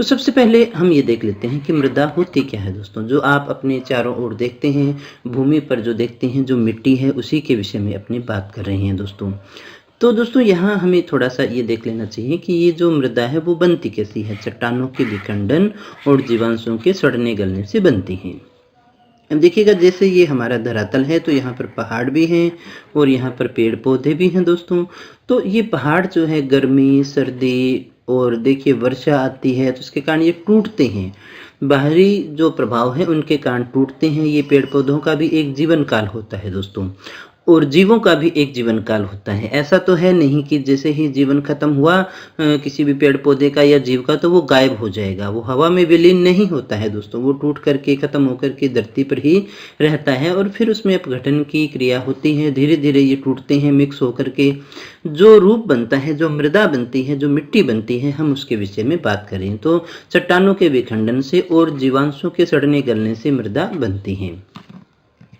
तो सबसे पहले हम ये देख लेते हैं कि मृदा होती क्या है दोस्तों। जो आप अपने चारों ओर देखते हैं, भूमि पर जो देखते हैं, जो मिट्टी है, उसी के विषय में अपनी बात कर रहे हैं दोस्तों। तो दोस्तों यहाँ हमें थोड़ा-सा ये देख लेना चाहिए कि ये जो मृदा है वो बनती कैसी है? चट्टानों के विखंडन और जीवांशों के सड़ने-गलने से बनती है। अब देखिएगा जैसे ये हमारा धरातल है तो यहाँ पर पहाड़ भी हैं और यहाँ पर पेड़-पौधे भी हैं दोस्तों। तो ये पहाड़ जो है गर्मी, सर्दी और देखिए वर्षा आती है तो इसके कारण ये टूटते हैं। बाहरी जो प्रभाव है उनके कारण टूटते हैं। ये पेड़-पौधों का भी एक जीवन काल होता है दोस्तों। और जीवों का भी एक जीवन काल होता है। ऐसा तो है नहीं कि जैसे ही जीवन खत्म हुआ किसी भी पेड़ पौधे का या जीव का तो वो गायब हो जाएगा। वो हवा में विलीन नहीं होता है दोस्तों। वो टूट करके खत्म होकर के धरती पर ही रहता है और फिर उसमें अपघटन की क्रिया होती है। धीरे धीरे ये टूटते हैं, मिक्स होकर के जो रूप बनता है, जो मृदा बनती है, जो मिट्टी बनती है, हम उसके विषय में बात करें तो चट्टानों के विखंडन से और जीवांशों के सड़ने गलने से मृदा बनती है।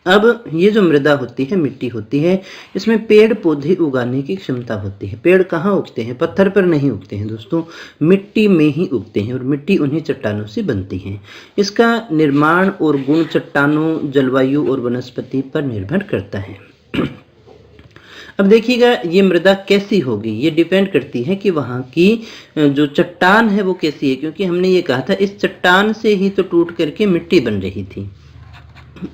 अब ये जो मृदा होती है, मिट्टी होती है, इसमें पेड़ पौधे उगाने की क्षमता होती है। पेड़ कहाँ उगते हैं? पत्थर पर नहीं उगते हैं दोस्तों, मिट्टी में ही उगते हैं और मिट्टी उन्हीं चट्टानों से बनती है। इसका निर्माण और गुण चट्टानों, जलवायु और वनस्पति पर निर्भर करता है। अब देखिएगा ये मृदा कैसी होगी, ये डिपेंड करती है कि वहाँ की जो चट्टान है वो कैसी है, क्योंकि हमने ये कहा था इस चट्टान से ही तो टूट करके मिट्टी बन रही थी।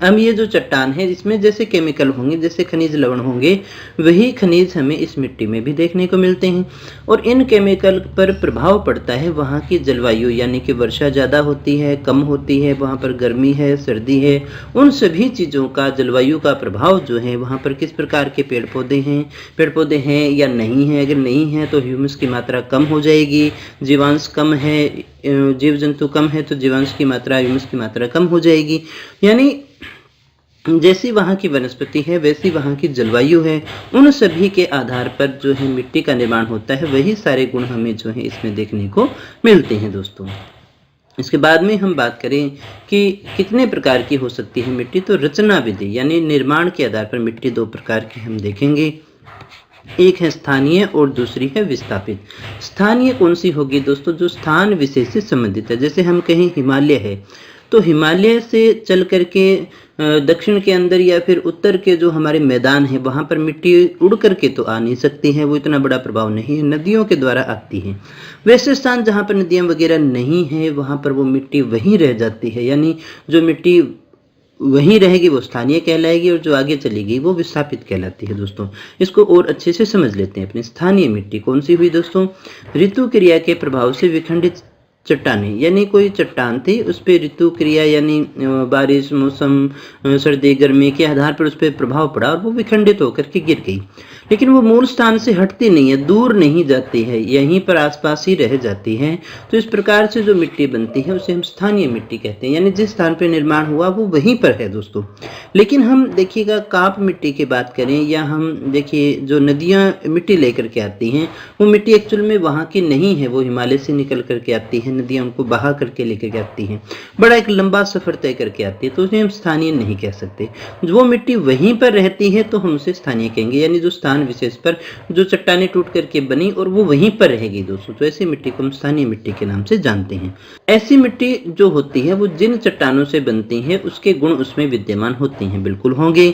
अब ये जो चट्टान है इसमें जैसे केमिकल होंगे, जैसे खनिज लवण होंगे, वही खनिज हमें इस मिट्टी में भी देखने को मिलते हैं और इन केमिकल पर प्रभाव पड़ता है वहाँ की जलवायु, यानी कि वर्षा ज़्यादा होती है, कम होती है, वहाँ पर गर्मी है, सर्दी है, उन सभी चीज़ों का, जलवायु का प्रभाव जो है वहाँ पर किस प्रकार के पेड़ पौधे हैं या नहीं हैं। अगर नहीं है तो ह्यूमस की मात्रा कम हो जाएगी, जीवांश कम है, जीव जंतु कम है तो जीवांश की मात्रा, ह्यूमस की मात्रा कम हो जाएगी। यानी जैसी वहाँ की वनस्पति है वैसी वहाँ की जलवायु है, उन सभी के आधार पर जो है मिट्टी का निर्माण होता है। वही सारे गुण हमें जो है इसमें देखने को मिलते हैं दोस्तों। इसके बाद में हम बात करें कि कितने प्रकार की हो सकती है मिट्टी, तो रचना विधि यानी निर्माण के आधार पर मिट्टी दो प्रकार की हम देखेंगे। एक है स्थानीय और दूसरी है विस्थापित। स्थानीय कौन सी होगी दोस्तों? जो स्थान विशेष से संबंधित है। जैसे हम कहें हिमालय है तो हिमालय से चल करके दक्षिण के अंदर या फिर उत्तर के जो हमारे मैदान है वहाँ पर मिट्टी उड़ करके तो आ नहीं सकती है, वो इतना बड़ा प्रभाव नहीं है, नदियों के द्वारा आती है। वैसे स्थान जहाँ पर नदियाँ वगैरह नहीं है वहाँ पर वो मिट्टी वहीं रह जाती है, यानी जो मिट्टी वहीं रहेगी वो स्थानीय कहलाएगी और जो आगे चलेगी वो विस्थापित कहलाती है दोस्तों। इसको और अच्छे से समझ लेते हैं। अपनी स्थानीय मिट्टी कौन सी हुई दोस्तों? ऋतु क्रिया के प्रभाव से विखंडित चट्टानें, यानी कोई चट्टान थी उस पर ऋतु क्रिया यानी बारिश, मौसम, सर्दी, गर्मी के आधार पर उस पर प्रभाव पड़ा और वो विखंडित होकर के गिर गई, लेकिन वो मूल स्थान से हटती नहीं है, दूर नहीं जाती है, यहीं पर आसपास ही रह जाती है। तो इस प्रकार से जो मिट्टी बनती है उसे हम स्थानीय मिट्टी कहते हैं, यानी जिस स्थान पर निर्माण हुआ वो वहीं पर है दोस्तों। लेकिन हम देखिएगा काप मिट्टी की बात करें या हम देखिए जो नदियाँ मिट्टी लेकर के आती हैं वो मिट्टी एक्चुअल में वहाँ की नहीं है, वो हिमालय से निकल करके आती है, नदियाँ उनको बहा करके लेकर के आती हैं, बड़ा एक लंबा सफर तय करके आती है, तो उसे हम स्थानीय नहीं कह सकते। वो मिट्टी वहीं पर रहती है तो हम उसे स्थानीय कहेंगे, यानी जो स्थान विशेष पर जो चट्टानें टूट करके बनी और वो वहीं पर रहेगी दोस्तों, तो ऐसी मिट्टी को हम स्थानीय मिट्टी के नाम से जानते हैं। ऐसी मिट्टी जो होती है वो जिन चट्टानों से बनती है उसके गुण उसमें विद्यमान होते हैं, बिल्कुल होंगे,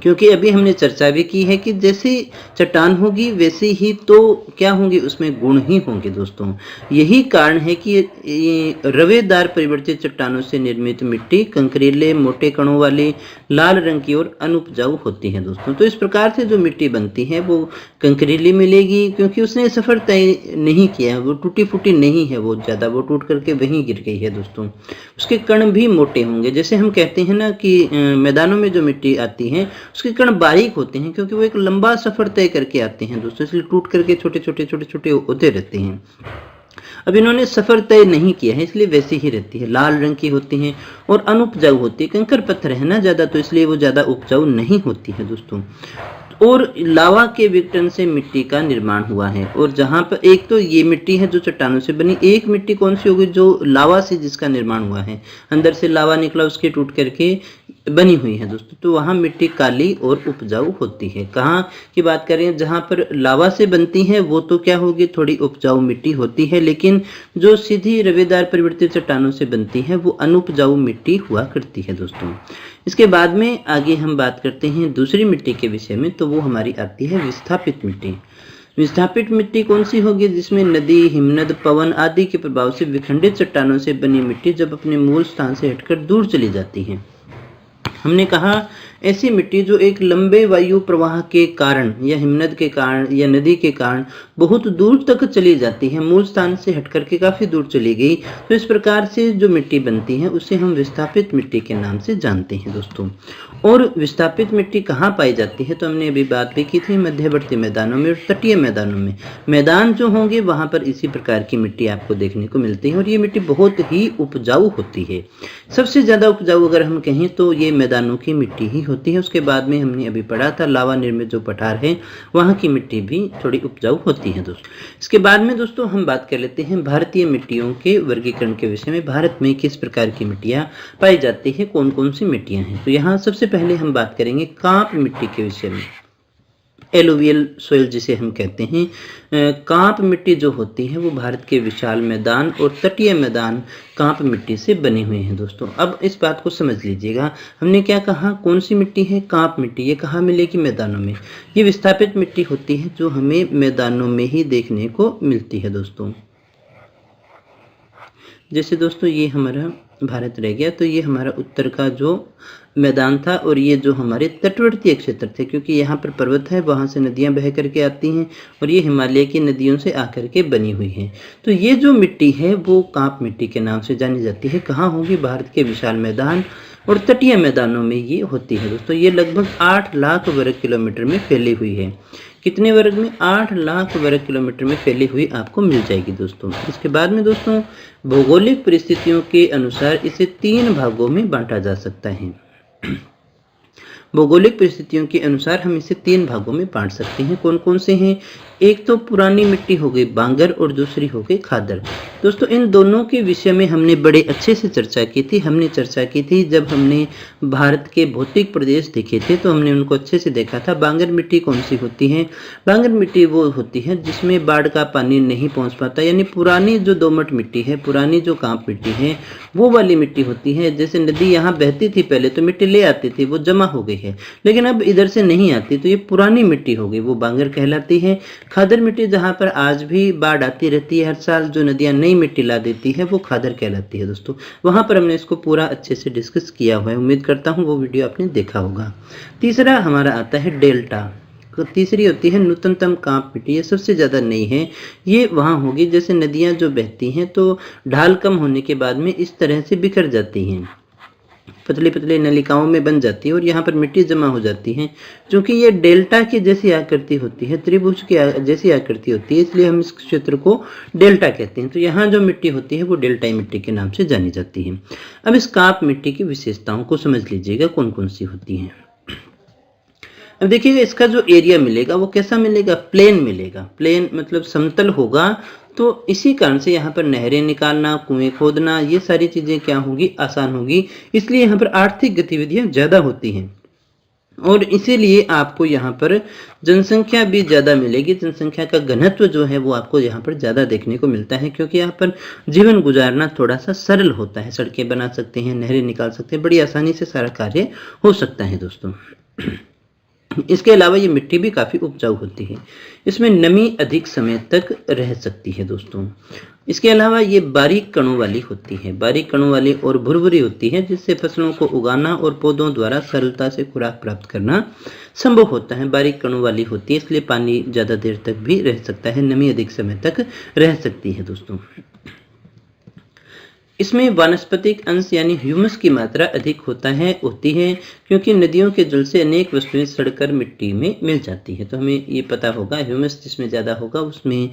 क्योंकि अभी हमने चर्चा भी की है कि जैसी चट्टान होगी वैसे ही तो क्या होंगे, उसमें गुण ही होंगे दोस्तों। यही कारण है कि रवेदार परिवर्तित चट्टानों से निर्मित मिट्टी कंकरीले, मोटे कणों वाली, लाल रंग की और अनुपजाऊ होती है दोस्तों। तो इस प्रकार से जो मिट्टी बनती है वो कंकरीली मिलेगी, क्योंकि उसने सफर तय नहीं किया है, वो टूटी फूटी नहीं है, बहुत ज़्यादा वो टूट करके वहीं गिर गई है दोस्तों। उसके कण भी मोटे होंगे, जैसे हम कहते हैं ना कि मैदानों में जो मिट्टी आती है उसके कण बारीक होते हैं, क्योंकि वो एक लंबा सफर तय करके आते हैं दोस्तों, इसलिए टूट करके छोटे छोटे होते रहते हैं। अब इन्होंने सफर तय नहीं किया है इसलिए वैसी ही रहती है, लाल रंग की होती हैं और अनुपजाऊ होती है, कंकर पत्थर है ना ज़्यादा, तो इसलिए वो ज़्यादा उपजाऊ नहीं होती है दोस्तों। और लावा के विघटन से मिट्टी का निर्माण हुआ है, और जहाँ पर एक तो ये मिट्टी है जो चट्टानों से बनी, एक मिट्टी कौन सी होगी जो लावा से जिसका निर्माण हुआ है, अंदर से लावा निकला उसके टूट करके बनी हुई है दोस्तों, तो वहाँ मिट्टी काली और उपजाऊ होती है। कहाँ की बात करें, जहाँ पर लावा से बनती है वो तो क्या होगी, थोड़ी उपजाऊ मिट्टी होती है, लेकिन जो सीधी रवेदार परिवर्तित चट्टानों से बनती है वो अनुपजाऊ मिट्टी हुआ करती है दोस्तों। इसके बाद में आगे हम बात करते हैं दूसरी मिट्टी के विषय में, तो वो हमारी आती है विस्थापित मिट्टी। विस्थापित मिट्टी कौन सी होगी, जिसमें नदी, हिमनद, पवन आदि के प्रभाव से विखंडित चट्टानों से बनी मिट्टी जब अपने मूल स्थान से हटकर दूर चली जाती है। हमने कहा ऐसी मिट्टी जो एक लंबे वायु प्रवाह के कारण या हिमनद के कारण या नदी के कारण बहुत दूर तक चली जाती है, मूल स्थान से हटकर के काफी दूर चली गई, तो इस प्रकार से जो मिट्टी बनती है उसे हम विस्थापित मिट्टी के नाम से जानते हैं दोस्तों। और विस्थापित मिट्टी कहाँ पाई जाती है, तो हमने अभी बात भी की थी, मध्यवर्ती मैदानों में और तटीय मैदानों में। मैदान जो होंगे वहां पर इसी प्रकार की मिट्टी आपको देखने को मिलती है और ये मिट्टी बहुत ही उपजाऊ होती है। सबसे ज्यादा उपजाऊ अगर हम कहें तो ये मैदानों की मिट्टी ही होती है। उसके बाद में हमने अभी पढ़ा था लावा निर्मित जो पठार है वहां की मिट्टी भी थोड़ी उपजाऊ होती है दोस्तों। इसके बाद में दोस्तों हम बात कर लेते हैं भारतीय मिट्टियों के वर्गीकरण के विषय में। भारत में किस प्रकार की मिट्टियां पाई जाती है, कौन कौन सी मिट्टियां हैं, तो यहाँ सबसे पहले हम बात करेंगे कांप मिट्टी के विषय में। एलुवियल सोइल जिसे हम कहते हैं, कांप मिट्टी जो होती है वो भारत के विशाल मैदान और तटीय मैदान कांप मिट्टी से बने हुए हैं दोस्तों। अब इस बात को समझ लीजिएगा, हमने क्या कहा, कौन सी मिट्टी है, कांप मिट्टी। ये कहाँ मिलेगी, मैदानों में। ये विस्थापित मिट्टी होती है जो हमें मैदानों में ही देखने को मिलती है दोस्तों। जैसे दोस्तों ये हमारा भारत रह गया, तो ये हमारा उत्तर का जो मैदान था और ये जो हमारे तटवर्तीय क्षेत्र थे, क्योंकि यहाँ पर पर्वत है, वहाँ से नदियाँ बह करके आती हैं और ये हिमालय की नदियों से आकर के बनी हुई है। तो ये जो मिट्टी है वो कांप मिट्टी के नाम से जानी जाती है। कहाँ होगी, भारत के विशाल मैदान और तटीय मैदानों में ये होती है दोस्तों। ये लगभग 8 लाख वर्ग किलोमीटर में फैली हुई है। कितने वर्ग में, 8 लाख वर्ग किलोमीटर में फैली हुई आपको मिल जाएगी दोस्तों। इसके बाद में दोस्तों भौगोलिक परिस्थितियों के अनुसार इसे 3 भागों में बांटा जा सकता है। भौगोलिक परिस्थितियों के अनुसार हम इसे 3 भागों में बांट सकते हैं। कौन कौन से हैं, एक तो पुरानी मिट्टी हो गई बांगर और दूसरी हो गई खादर। दोस्तों इन दोनों के विषय में हमने बड़े अच्छे से चर्चा की थी। हमने चर्चा की थी जब हमने भारत के भौतिक प्रदेश देखे थे, तो हमने उनको अच्छे से देखा था। बांगर मिट्टी कौन सी होती है, बांगर मिट्टी वो होती है जिसमें बाढ़ का पानी नहीं पहुंच पाता, यानी पुरानी जो दोमट मिट्टी है, पुरानी जो कांप मिट्टी है वो वाली मिट्टी होती है। जैसे नदी यहाँ बहती थी पहले तो मिट्टी ले आती थी, वो जमा हो गई है, लेकिन अब इधर से नहीं आती, तो ये पुरानी मिट्टी हो गई, वो बांगर कहलाती है। खादर मिट्टी जहाँ पर आज भी बाढ़ आती रहती है, हर साल जो नदियाँ नई मिट्टी ला देती है वो खादर कहलाती है दोस्तों। वहाँ पर हमने इसको पूरा अच्छे से डिस्कस किया हुआ है, उम्मीद करता हूँ वो वीडियो आपने देखा होगा। तीसरा हमारा आता है डेल्टा। तीसरी होती है नूतनतम कांप मिट्टी, ये सबसे ज़्यादा नई है। ये वहाँ होगी जैसे नदियाँ जो बहती हैं तो ढाल कम होने के बाद में इस तरह से बिखर जाती हैं, पतले पतले नलिकाओं में बन जाती है और यहाँ पर मिट्टी जमा हो जाती है। क्योंकि ये डेल्टा की जैसी आकृति होती है, त्रिभुज की जैसी आकृति होती है, इसलिए हम इस क्षेत्र को डेल्टा कहते हैं। तो यहाँ जो मिट्टी होती है वो डेल्टाई मिट्टी के नाम से जानी जाती है। अब इस कांप मिट्टी की विशेषताओं को समझ लीजिएगा कौन कौन सी होती हैं। अब देखिएगा इसका जो एरिया मिलेगा वो कैसा मिलेगा, प्लेन मिलेगा। प्लेन मतलब समतल होगा, तो इसी कारण से यहाँ पर नहरें निकालना, कुएं खोदना, ये सारी चीजें क्या होगी, आसान होगी। इसलिए यहाँ पर आर्थिक गतिविधियां ज्यादा होती हैं और इसीलिए आपको यहाँ पर जनसंख्या भी ज्यादा मिलेगी। जनसंख्या का घनत्व जो है वो आपको यहाँ पर ज्यादा देखने को मिलता है, क्योंकि यहाँ पर जीवन गुजारना थोड़ा सा सरल होता है। सड़कें बना सकते हैं, नहरें निकाल सकते हैं, बड़ी आसानी से सारा कार्य हो सकता है दोस्तों। इसके अलावा ये मिट्टी भी काफ़ी उपजाऊ होती है, इसमें नमी अधिक समय तक रह सकती है दोस्तों। इसके अलावा ये बारीक कणों वाली होती है, बारीक कणों वाली और भुरभुरी होती है, जिससे फसलों को उगाना और पौधों द्वारा सरलता से खुराक प्राप्त करना संभव होता है। बारीक कणों वाली होती है, इसलिए पानी ज़्यादा देर तक भी रह सकता है, नमी अधिक समय तक रह सकती है दोस्तों। इसमें वानस्पतिक अंश यानी ह्यूमस की मात्रा अधिक होती है, क्योंकि नदियों के जल से अनेक वस्तुएं सड़कर मिट्टी में मिल जाती है। तो हमें ये पता होगा ह्यूमस जिसमें ज़्यादा होगा उसमें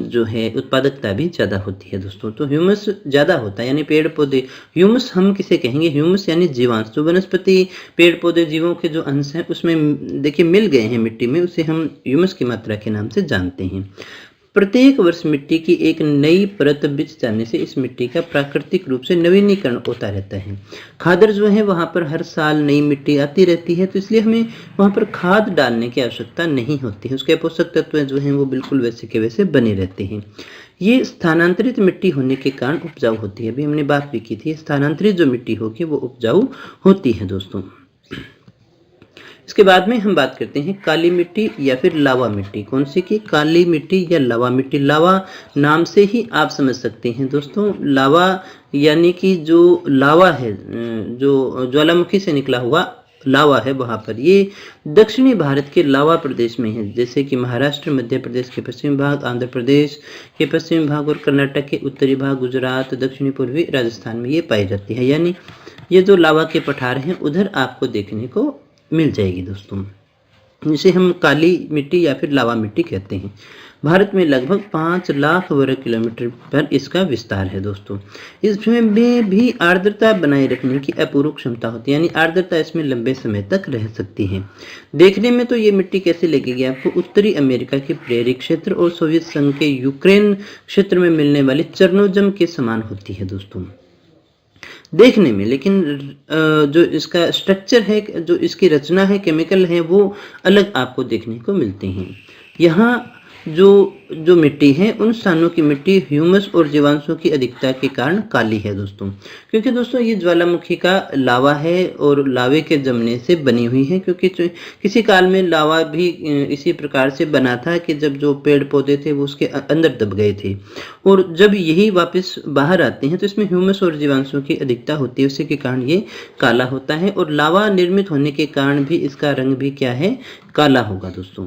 जो है उत्पादकता भी ज़्यादा होती है दोस्तों। तो ह्यूमस ज़्यादा होता है, यानी पेड़ पौधे, ह्यूमस हम किसे कहेंगे, ह्यूमस यानी जीवांश। जो वनस्पति, पेड़ पौधे, जीवों के जो अंश हैं उसमें देखिए मिल गए हैं मिट्टी में, उसे हम ह्यूमस की मात्रा के नाम से जानते हैं। प्रत्येक वर्ष मिट्टी की एक नई परत बिछ जाने से इस मिट्टी का प्राकृतिक रूप से नवीनीकरण होता रहता है। खादर जो है वहाँ पर हर साल नई मिट्टी आती रहती है, तो इसलिए हमें वहाँ पर खाद डालने की आवश्यकता नहीं होती है। उसके पोषक तत्व जो हैं वो बिल्कुल वैसे के वैसे बने रहते हैं। ये स्थानांतरित मिट्टी होने के कारण उपजाऊ होती है। अभी हमने बात भी की थी, स्थानांतरित जो मिट्टी होगी वो उपजाऊ होती है दोस्तों। इसके बाद में हम बात करते हैं काली मिट्टी या फिर लावा मिट्टी। कौन सी की? काली मिट्टी या लावा मिट्टी। लावा नाम से ही आप समझ सकते हैं दोस्तों, लावा यानी कि जो लावा है, जो ज्वालामुखी से निकला हुआ लावा है, वहाँ पर ये दक्षिणी भारत के लावा प्रदेश में है, जैसे कि महाराष्ट्र, मध्य प्रदेश के पश्चिमी भाग, आंध्र प्रदेश के पश्चिमी भाग और कर्नाटक के उत्तरी भाग, गुजरात, दक्षिणी पूर्वी राजस्थान में ये पाई जाती है। यानी ये जो लावा के पठार हैं उधर आपको देखने को मिल जाएगी दोस्तों, जिसे हम काली मिट्टी या फिर लावा मिट्टी कहते हैं। भारत में लगभग 5 लाख वर्ग किलोमीटर पर इसका विस्तार है दोस्तों। इसमें भी आर्द्रता बनाए रखने की अपूर्व क्षमता होती है, यानी आर्द्रता इसमें लंबे समय तक रह सकती है। देखने में तो ये मिट्टी कैसे लगेगी आपको? उत्तरी अमेरिका के प्रेरी क्षेत्र और सोवियत संघ के यूक्रेन क्षेत्र में मिलने वाले चरनोजम के समान होती है दोस्तों देखने में, लेकिन जो इसका स्ट्रक्चर है, जो इसकी रचना है, केमिकल है, वो अलग आपको देखने को मिलते हैं। यहाँ जो मिट्टी है, उन स्थानों की मिट्टी ह्यूमस और जीवांशों की अधिकता के कारण काली है दोस्तों, क्योंकि दोस्तों ये ज्वालामुखी का लावा है और लावे के जमने से बनी हुई है। क्योंकि किसी काल में लावा भी इसी प्रकार से बना था कि जब जो पेड़ पौधे थे वो उसके अंदर दब गए थे, और जब यही वापस बाहर आते हैं तो इसमें ह्यूमस और जीवांशों की अधिकता होती है, उसी के कारण ये काला होता है। और लावा निर्मित होने के कारण भी इसका रंग भी क्या है? काला होगा दोस्तों।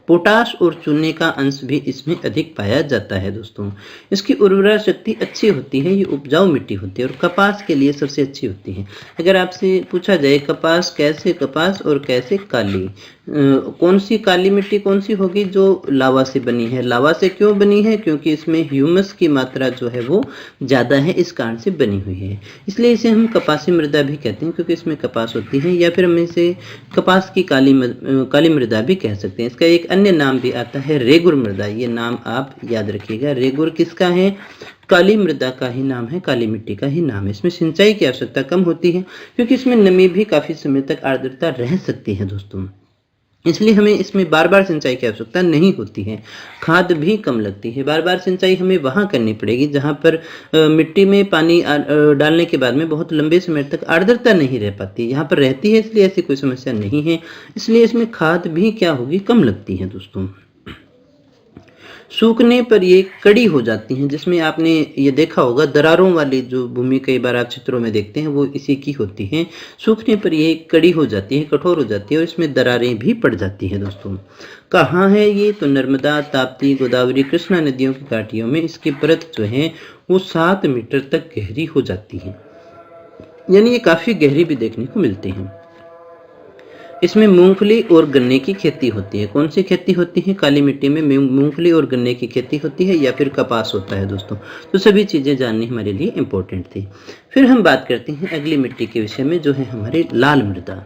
पोटाश और चूने का अंश भी इसमें अधिक पाया जाता है दोस्तों। इसकी उर्वरा शक्ति अच्छी होती है, ये उपजाऊ मिट्टी होती है और कपास के लिए सबसे अच्छी होती है। अगर आपसे पूछा जाए कपास कपास और कैसे काली, कौन सी काली मिट्टी कौन सी होगी? जो लावा से बनी है। लावा से क्यों बनी है? क्योंकि इसमें ह्यूमस की मात्रा जो है वो ज़्यादा है, इस कारण से बनी हुई है, इसलिए इसे हम कपासी मृदा भी कहते हैं, क्योंकि इसमें कपास होती है। या फिर हम इसे कपास की काली मृदा भी कह सकते हैं। इसका एक अन्य नाम भी आता है रेगुर मृदा, ये नाम आप याद रखिएगा। रेगुर किसका है? काली मृदा का ही नाम है, काली मिट्टी का ही नाम है। इसमें सिंचाई की आवश्यकता कम होती है, क्योंकि इसमें नमी भी काफ़ी समय तक आर्द्रता रह सकती है दोस्तों, इसलिए हमें इसमें बार बार सिंचाई की आवश्यकता नहीं होती है। खाद भी कम लगती है। बार बार सिंचाई हमें वहाँ करनी पड़ेगी जहाँ पर मिट्टी में पानी डालने के बाद में बहुत लंबे समय तक आर्द्रता नहीं रह पाती। यहाँ पर रहती है, इसलिए ऐसी कोई समस्या नहीं है, इसलिए इसमें खाद भी क्या होगी? कम लगती है दोस्तों। सूखने पर ये कड़ी हो जाती हैं, जिसमें आपने ये देखा होगा दरारों वाली जो भूमि कई बार आप चित्रों में देखते हैं वो इसी की होती है। सूखने पर ये कड़ी हो जाती है, कठोर हो जाती है और इसमें दरारें भी पड़ जाती हैं दोस्तों। कहाँ है ये? तो नर्मदा, ताप्ती, गोदावरी, कृष्णा नदियों की घाटियों में इसकी परत जो है वो 7 मीटर तक गहरी हो जाती है, यानी ये काफ़ी गहरी भी देखने को मिलती है। इसमें मूंगफली और गन्ने की खेती होती है। कौन सी खेती होती है? काली मिट्टी में मूंगफली और गन्ने की खेती होती है, या फिर कपास होता है दोस्तों। तो सभी चीज़ें जाननी हमारे लिए इम्पोर्टेंट थी। फिर हम बात करते हैं अगली मिट्टी के विषय में, जो है हमारी लाल मृदा।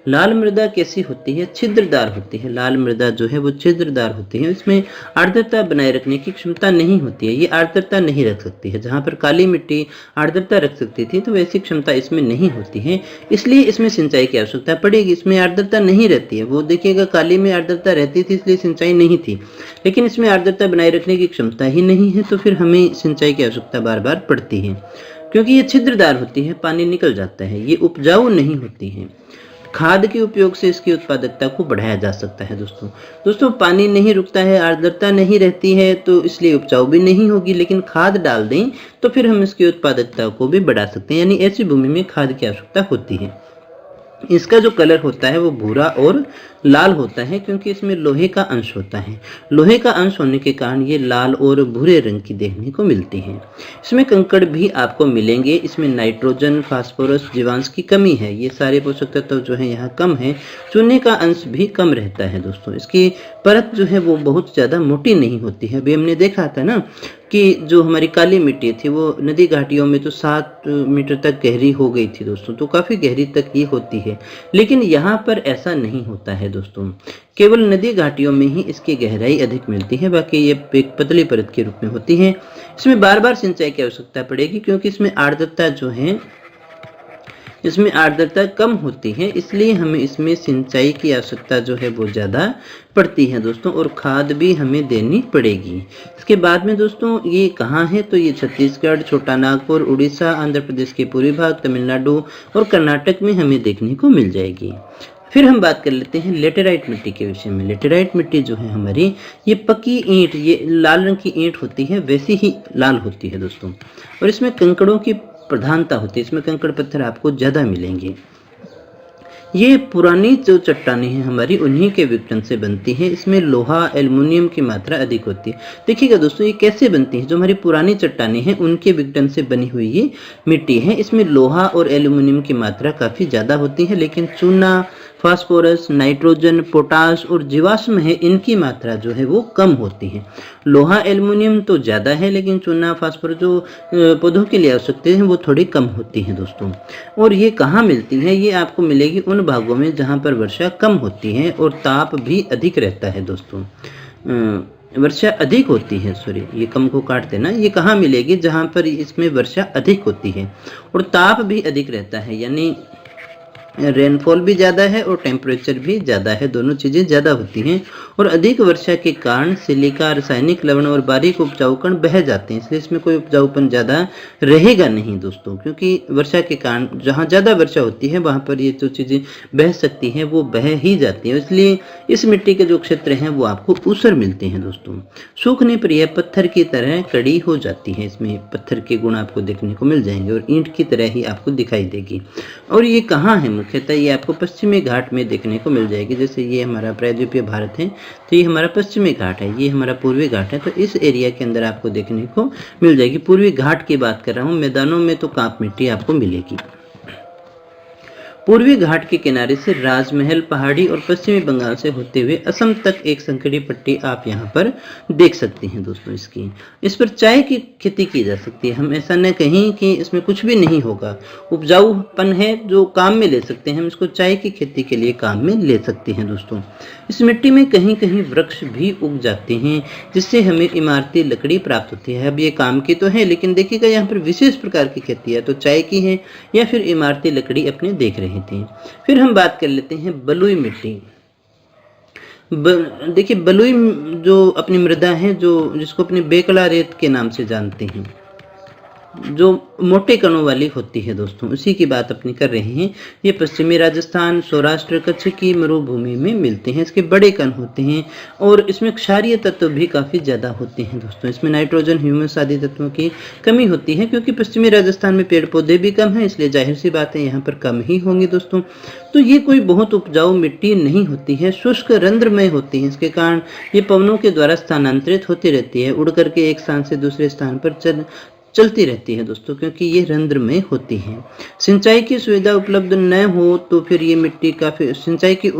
लाल मृदा कैसी होती है? छिद्रदार होती है। लाल मृदा जो है वो छिद्रदार होती है, इसमें आर्द्रता बनाए रखने की क्षमता नहीं होती है, ये आर्द्रता नहीं रख सकती है। जहाँ पर काली मिट्टी आर्द्रता रख सकती थी तो वैसी क्षमता इसमें नहीं होती है, इसलिए इसमें सिंचाई की आवश्यकता पड़ेगी। इसमें आर्द्रता नहीं रहती है, वो देखिएगा काली में आर्द्रता रहती थी इसलिए सिंचाई नहीं थी, लेकिन इसमें आर्द्रता बनाए रखने की क्षमता ही नहीं है, तो फिर हमें सिंचाई की आवश्यकता बार बार पड़ती है। क्योंकि ये छिद्रदार होती है, पानी निकल जाता है, ये उपजाऊ नहीं होती है। खाद के उपयोग से इसकी उत्पादकता को बढ़ाया जा सकता है दोस्तों पानी नहीं रुकता है, आर्द्रता नहीं रहती है, तो इसलिए उपजाऊ भी नहीं होगी, लेकिन खाद डाल दें तो फिर हम इसकी उत्पादकता को भी बढ़ा सकते हैं, यानी ऐसी भूमि में खाद की आवश्यकता होती है। इसका जो कलर होता है वो भूरा और लाल होता है, क्योंकि इसमें लोहे का अंश होता है। लोहे का अंश होने के कारण ये लाल और भूरे रंग की देखने को मिलती है। इसमें कंकड़ भी आपको मिलेंगे। इसमें नाइट्रोजन, फास्फोरस, जीवांश की कमी है, ये सारे पोषक तत्व जो है यहाँ कम है। चूने का अंश भी कम रहता है दोस्तों। इसकी परत जो है वो बहुत ज़्यादा मोटी नहीं होती है। अभी हमने देखा था ना कि जो हमारी काली मिट्टी थी वो नदी घाटियों में तो 7 मीटर तक गहरी हो गई थी दोस्तों, तो काफ़ी गहरी तक ये होती है। लेकिन यहाँ पर ऐसा नहीं होता है दोस्तों, केवल नदी घाटियों में ही इसकी गहराई अधिक मिलती है, बाकी ये एक पतली परत के रूप में होती है। इसमें बार बार सिंचाई की आवश्यकता पड़ेगी क्योंकि इसमें आर्द्रता कम होती है, इसलिए हमें इसमें सिंचाई की आवश्यकता जो है वो ज़्यादा पड़ती है दोस्तों, और खाद भी हमें देनी पड़ेगी। इसके बाद में दोस्तों ये कहाँ है, तो ये छत्तीसगढ़, छोटा नागपुर, उड़ीसा, आंध्र प्रदेश के पूर्वी भाग, तमिलनाडु और कर्नाटक में हमें देखने को मिल जाएगी। फिर हम बात कर लेते हैं लेटेराइट मिट्टी के विषय में। लेटेराइट मिट्टी जो है हमारी, ये पक्की ईंट, ये लाल रंग की ईंट होती है, वैसी ही लाल होती है दोस्तों, और इसमें कंकड़ों की प्रधानता होती है, इसमें कंकड़ पत्थर आपको ज़्यादा मिलेंगे। ये पुरानी जो चट्टानें हैं हमारी, उन्हीं के विघटन से बनती हैं। इसमें लोहा, एल्युमिनियम की मात्रा अधिक होती है। देखिएगा दोस्तों ये कैसे बनती है, जो हमारी पुरानी चट्टानें हैं उनके विघटन से बनी हुई ये मिट्टी है। इसमें लोहा और एल्युमिनियम की मात्रा काफ़ी ज़्यादा होती है, लेकिन चूना, फास्फोरस, नाइट्रोजन, पोटास और जीवाश्म है, इनकी मात्रा जो है वो कम होती है। लोहा, एल्युमिनियम तो ज़्यादा है, लेकिन चूना, फास्फोरस जो पौधों के लिए आवश्यकता है वो थोड़ी कम होती हैं दोस्तों। और ये कहाँ मिलती है, ये आपको मिलेगी उन भागों में जहाँ पर वर्षा कम होती है और ताप भी अधिक रहता है दोस्तों। वर्षा अधिक होती है, सॉरी ये कम को काट देना, ये कहाँ मिलेगी, जहाँ पर इसमें वर्षा अधिक होती है और ताप भी अधिक रहता है, यानी रेनफॉल भी ज़्यादा है और टेम्परेचर भी ज़्यादा है, दोनों चीज़ें ज़्यादा होती हैं। और अधिक वर्षा के कारण सिलिका, रासायनिक लवण और बारीक उपजाऊ कण बह जाते हैं, इसलिए इसमें कोई उपजाऊपन ज़्यादा रहेगा नहीं दोस्तों, क्योंकि वर्षा के कारण जहाँ ज़्यादा वर्षा होती है वहाँ पर ये जो चीज़ें बह सकती हैं वो बह ही जाती हैं, इसलिए इस मिट्टी के जो क्षेत्र हैं वो आपको ऊसर मिलते हैं दोस्तों। सूखने पर यह पत्थर की तरह कड़ी हो जाती है, इसमें पत्थर के गुण आपको देखने को मिल जाएंगे और ईंट की तरह ही आपको दिखाई देगी। और ये कहाँ है, मुख्यतः ये आपको पश्चिमी घाट में देखने को मिल जाएगी। जैसे ये हमारा प्रायद्वीपीय भारत है तो ये हमारा पश्चिमी घाट है, ये हमारा पूर्वी घाट है, तो इस एरिया के अंदर आपको देखने को मिल जाएगी। पूर्वी घाट की बात कर रहा हूँ, मैदानों में तो कांप मिट्टी आपको मिलेगी। पूर्वी घाट के किनारे से राजमहल पहाड़ी और पश्चिमी बंगाल से होते हुए असम तक एक संकरी पट्टी आप यहाँ पर देख सकते हैं दोस्तों। इस पर चाय की खेती की जा सकती है। हम ऐसा न कहें कि इसमें कुछ भी नहीं होगा, उपजाऊपन है जो काम में ले सकते हैं, हम इसको चाय की खेती के लिए काम में ले सकते हैं दोस्तों। इस मिट्टी में कहीं कहीं वृक्ष भी उग जाते हैं जिससे हमें इमारती लकड़ी प्राप्त होती है। अब ये काम की तो है, लेकिन देखिएगा यहाँ पर विशेष प्रकार की खेती है, तो चाय की है या फिर इमारती लकड़ी अपने देख रहे थे। फिर हम बात कर लेते हैं बलुई मिट्टी। देखिए बलुई जो अपनी मृदा है, जो जिसको अपने बेकला रेत के नाम से जानते हैं, जो मोटे कणों वाली होती है दोस्तों, उसी की बात अपनी कर रहे हैं। ये पश्चिमी राजस्थान, सौराष्ट्र, कच्छ की मरुभूमि में मिलते हैं। इसके बड़े कण होते हैं और इसमें क्षारीय तत्व भी काफ़ी ज़्यादा होते हैं दोस्तों। इसमें नाइट्रोजन, ह्यूमस आदि तत्वों की कमी होती है, क्योंकि पश्चिमी राजस्थान में पेड़ पौधे भी कम हैं, इसलिए जाहिर सी बात है यहाँ पर कम ही होंगी दोस्तों। तो ये कोई बहुत उपजाऊ मिट्टी नहीं होती है, शुष्क रंध्रमय होती है। इसके कारण ये पवनों के द्वारा स्थानांतरित होती रहती है, उड़ करके एक स्थान से दूसरे स्थान पर चलती रहती है दोस्तों, क्योंकि ये रंध्र में होती है। सिंचाई की सुविधा उपलब्ध न हो तो फिर ये मिट्टी काफ़ी, सिंचाई अगर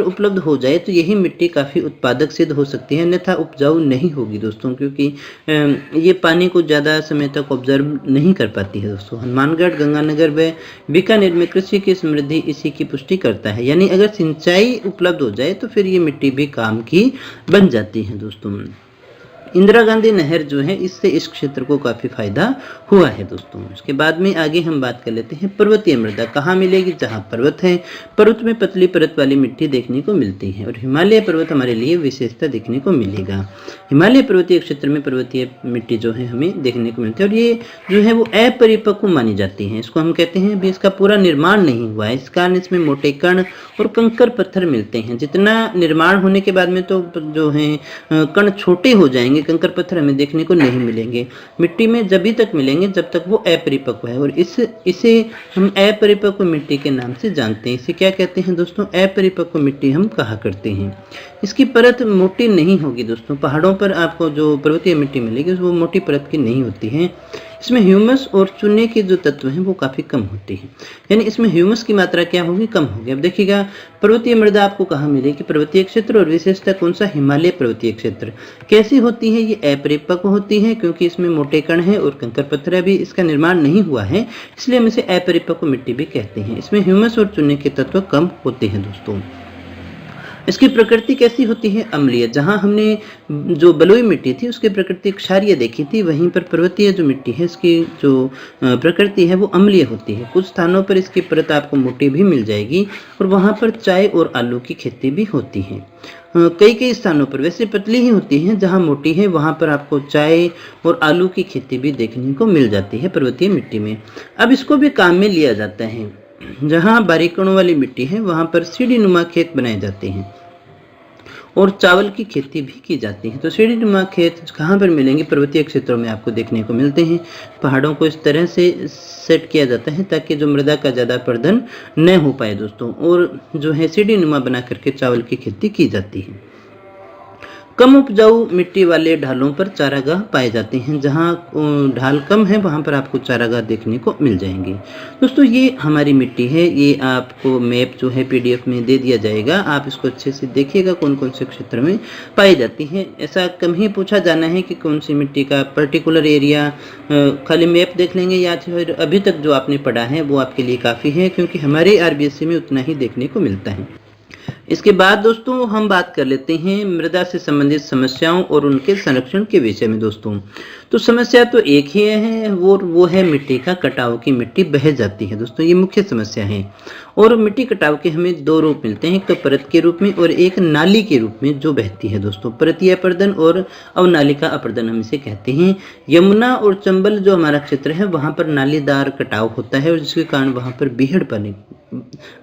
उपलब्ध हो जाए तो यही मिट्टी काफ़ी उत्पादक सिद्ध हो सकती है, अन्यथा उपजाऊ नहीं होगी दोस्तों, क्योंकि ये पानी को ज़्यादा समय तक ऑब्जर्व नहीं कर पाती है दोस्तों। हनुमानगढ़, गंगानगर व बीकानेर में कृषि की समृद्धि इसी की पुष्टि करता है, यानी अगर सिंचाई उपलब्ध हो जाए तो फिर ये मिट्टी भी काम की बन जाती है दोस्तों। इंदिरा गांधी नहर जो है, इससे इस क्षेत्र को काफ़ी फायदा हुआ है दोस्तों। उसके बाद में आगे हम बात कर लेते हैं पर्वतीय मृदा कहाँ मिलेगी, जहाँ पर्वत है। पर्वत में पतली परत वाली मिट्टी देखने को मिलती है और हिमालय पर्वत हमारे लिए विशेषता देखने को मिलेगा। हिमालय पर्वतीय क्षेत्र में पर्वतीय मिट्टी जो है हमें देखने को मिलती है और ये जो है वो अपरिपक्व मानी जाती है। इसको हम कहते हैं अभी इसका पूरा निर्माण नहीं हुआ है, इस कारण इसमें मोटे कण और कंकर पत्थर मिलते हैं। जितना निर्माण होने के बाद में तो जो है कण छोटे हो जाएंगे, कंकर पत्थर हमें देखने को नहीं मिलेंगे। मिट्टी में जब तक मिलेंगे जब तक वो अपरिपक्व है, और इसे हम अपरिपक्व मिट्टी के नाम से जानते हैं। इसे क्या कहते हैं दोस्तों, अपरिपक्व मिट्टी हम कहा करते हैं। इसकी परत मोटी नहीं होगी दोस्तों। पहाड़ों पर आपको जो पर्वतीय मिट्टी मिलेगी वो मोटी परत की नहीं होती है। इसमें ह्यूमस और चूने के जो तत्व हैं वो काफ़ी कम होते हैं, यानी इसमें ह्यूमस की मात्रा क्या होगी, कम होगी। अब देखिएगा पर्वतीय मृदा आपको कहाँ मिलेगी, पर्वतीय क्षेत्र, और विशेषतः कौन सा, हिमालय पर्वतीय क्षेत्र। कैसी होती है, ये अपरिपक्व होती है क्योंकि इसमें मोटे कण है और कंकर पत्थर भी इसका निर्माण नहीं हुआ है, इसलिए हम इसे अपरिपक्व मिट्टी भी कहते हैं। इसमें ह्यूमस और चूने के तत्व कम होते हैं दोस्तों। इसकी प्रकृति कैसी होती है, अम्लीय। जहां हमने जो बलुई मिट्टी थी उसकी प्रकृति क्षारीय देखी थी, वहीं पर पर्वतीय जो मिट्टी है इसकी जो प्रकृति है वो अम्लीय होती है। कुछ स्थानों पर इसकी परत आपको मोटी भी मिल जाएगी और वहां पर चाय और आलू की खेती भी होती है। कई स्थानों पर वैसे पतली ही होती है, जहां मोटी है वहां पर आपको चाय और आलू की खेती भी देखने को मिल जाती है पर्वतीय मिट्टी में। अब इसको भी काम में लिया जाता है। जहां बारीक कणों वाली मिट्टी है वहां पर सीढ़ी नुमा खेत बनाए जाते हैं और चावल की खेती भी की जाती है। तो सीढ़ी नुमा खेत कहाँ पर मिलेंगे, पर्वतीय क्षेत्रों में आपको देखने को मिलते हैं। पहाड़ों को इस तरह से सेट किया जाता है ताकि जो मृदा का ज़्यादा अपरदन न हो पाए दोस्तों, और जो है सीढ़ी नुमा बना करके चावल की खेती की जाती है। कम उपजाऊ मिट्टी वाले ढालों पर चारागाह पाए जाते हैं। जहां ढाल कम है वहां पर आपको चारागाह देखने को मिल जाएंगे। दोस्तों ये हमारी मिट्टी है, ये आपको मैप जो है पीडीएफ में दे दिया जाएगा, आप इसको अच्छे से देखिएगा कौन कौन से क्षेत्र में पाई जाती है। ऐसा कम ही पूछा जाना है कि कौन सी मिट्टी का पर्टिकुलर एरिया, खाली मैप देख लेंगे या फिर अभी तक जो आपने पढ़ा है वो आपके लिए काफ़ी है, क्योंकि हमारे आरबीएससी में उतना ही देखने को मिलता है। इसके बाद दोस्तों हम बात कर लेते हैं मृदा से संबंधित समस्याओं और उनके संरक्षण के विषय में दोस्तों। तो समस्या तो एक ही है, वो है मिट्टी का कटाव, की मिट्टी बह जाती है दोस्तों, ये मुख्य समस्या है। और मिट्टी कटाव के हमें दो रूप मिलते हैं, एक तो परत के रूप में और एक नाली के रूप में जो बहती है दोस्तों। परतीय अपर्दन और अवनालिका अपर्दन हम इसे कहते हैं। यमुना और चंबल जो हमारा क्षेत्र है वहाँ पर नालीदार कटाव होता है और जिसके कारण वहाँ पर बीहड़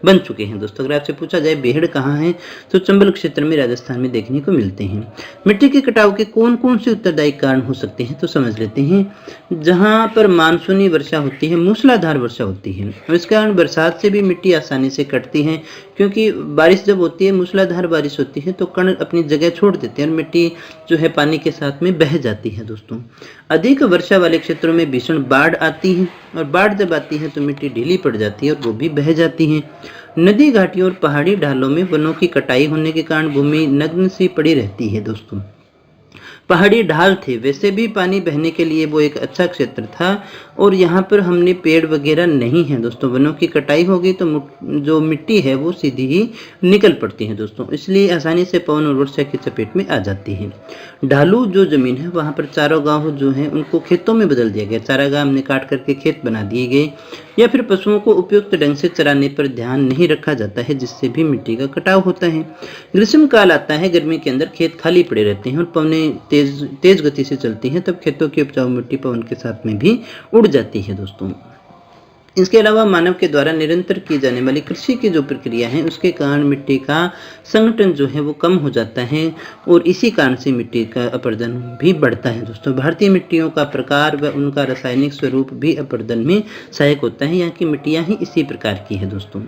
बन चुके हैं दोस्तों। अगर आपसे पूछा जाए बीहड़ कहाँ है तो चंबल क्षेत्र में, राजस्थान में देखने को मिलते हैं। मिट्टी के कटाव के कौन कौन से उत्तरदायी कारण हो सकते हैं तो समझ लेते हैं। जहां पर मानसूनी वर्षा होती है, मूसलाधार वर्षा होती है, इस कारण बरसात से भी मिट्टी आसानी से कटती है, क्योंकि बारिश जब होती है, मूसलाधार बारिश होती है तो कण अपनी जगह छोड़ देते हैं और मिट्टी जो है पानी के साथ में बह जाती है दोस्तों। अधिक वर्षा वाले क्षेत्रों में भीषण बाढ़ आती है और बाढ़ जब आती है तो मिट्टी ढीली पड़ जाती है और वो भी बह जाती है। नदी घाटियों और पहाड़ी ढालों में वनों की कटाई होने के कारण भूमि नग्न सी पड़ी रहती है दोस्तों। पहाड़ी ढाल थे, वैसे भी पानी बहने के लिए वो एक अच्छा क्षेत्र था और यहाँ पर हमने पेड़ वगैरह नहीं है दोस्तों। वनों की कटाई होगी तो जो मिट्टी है वो सीधी ही निकल पड़ती है दोस्तों, इसलिए आसानी से पवन और वर्षा की चपेट में आ जाती है। ढालू जो जमीन है वहाँ पर चारागाह जो है उनको खेतों में बदल दिया गया, चारागाह हमने काट करके खेत बना दिए गए, या फिर पशुओं को उपयुक्त ढंग से चराने पर ध्यान नहीं रखा जाता है, जिससे भी मिट्टी का कटाव होता है। ग्रीष्म काल आता है, गर्मी के अंदर खेत खाली पड़े रहते हैं और पवनें तेज गति से चलती हैं, तब खेतों की उपजाऊ मिट्टी पवन के साथ में भी उड़ जाती है दोस्तों। इसके अलावा मानव के द्वारा निरंतर की जाने वाली कृषि की जो प्रक्रिया है उसके कारण मिट्टी का संगठन जो है वो कम हो जाता है और इसी कारण से मिट्टी का अपरदन भी बढ़ता है दोस्तों। भारतीय मिट्टियों का प्रकार व उनका रासायनिक स्वरूप भी अपरदन में सहायक होता है। यहाँ की मिट्टियाँ ही इसी प्रकार की है दोस्तों।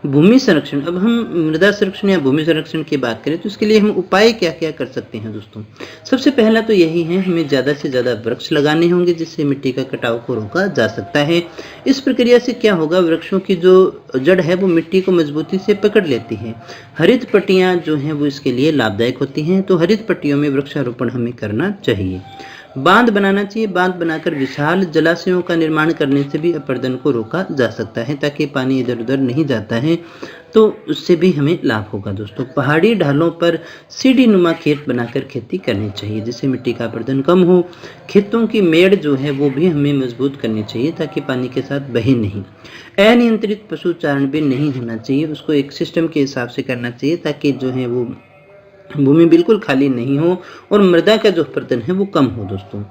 भूमि संरक्षण, अब हम मृदा संरक्षण या भूमि संरक्षण की बात करें तो इसके लिए हम उपाय क्या क्या कर सकते हैं दोस्तों। सबसे पहला तो यही है, हमें ज़्यादा से ज़्यादा वृक्ष लगाने होंगे जिससे मिट्टी का कटाव को रोका जा सकता है। इस प्रक्रिया से क्या होगा, वृक्षों की जो जड़ है वो मिट्टी को मजबूती से पकड़ लेती है। हरित पट्टियाँ जो हैं वो इसके लिए लाभदायक होती हैं, तो हरित पट्टियों में वृक्षारोपण हमें करना चाहिए। बांध बनाना चाहिए, बांध बनाकर विशाल जलाशयों का निर्माण करने से भी अपरदन को रोका जा सकता है, ताकि पानी इधर उधर नहीं जाता है, तो उससे भी हमें लाभ होगा दोस्तों। पहाड़ी ढालों पर सीढ़ी नुमा खेत बनाकर खेती करनी चाहिए जिससे मिट्टी का अपरदन कम हो। खेतों की मेड़ जो है वो भी हमें मजबूत करनी चाहिए ताकि पानी के साथ बहे नहीं। अनियंत्रित पशुचारण भी नहीं होना चाहिए, उसको एक सिस्टम के हिसाब से करना चाहिए ताकि जो है वो भूमि बिल्कुल खाली नहीं हो और मृदा का जो अपरदन है वो कम हो दोस्तों।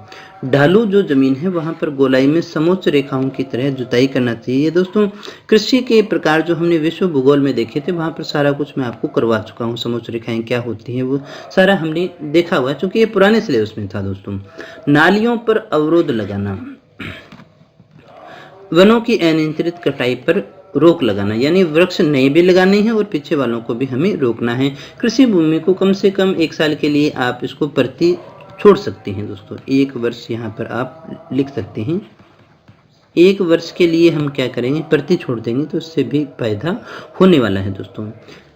ढालू जो जमीन है वहां पर गोलाई में समोच्च रेखाओं की तरह जुताई करना चाहिए दोस्तों। कृषि के प्रकार जो हमने विश्व भूगोल में देखे थे वहां पर सारा कुछ मैं आपको करवा चुका हूँ। समोच्च रेखाएं क्या होती हैं वो सारा हमने देखा हुआ है, चूंकि ये पुराने सिलेबस में था दोस्तों। नालियों पर अवरोध लगाना, वनों की अनियंत्रित कटाई पर रोक लगाना, यानी वृक्ष नए भी लगाने हैं और पीछे वालों को भी हमें रोकना है। कृषि भूमि को कम से कम 1 साल के लिए आप इसको प्रति छोड़ सकते हैं दोस्तों, 1 वर्ष यहाँ पर आप लिख सकते हैं। 1 वर्ष के लिए हम क्या करेंगे, प्रति छोड़ देंगे तो उससे भी फायदा होने वाला है दोस्तों।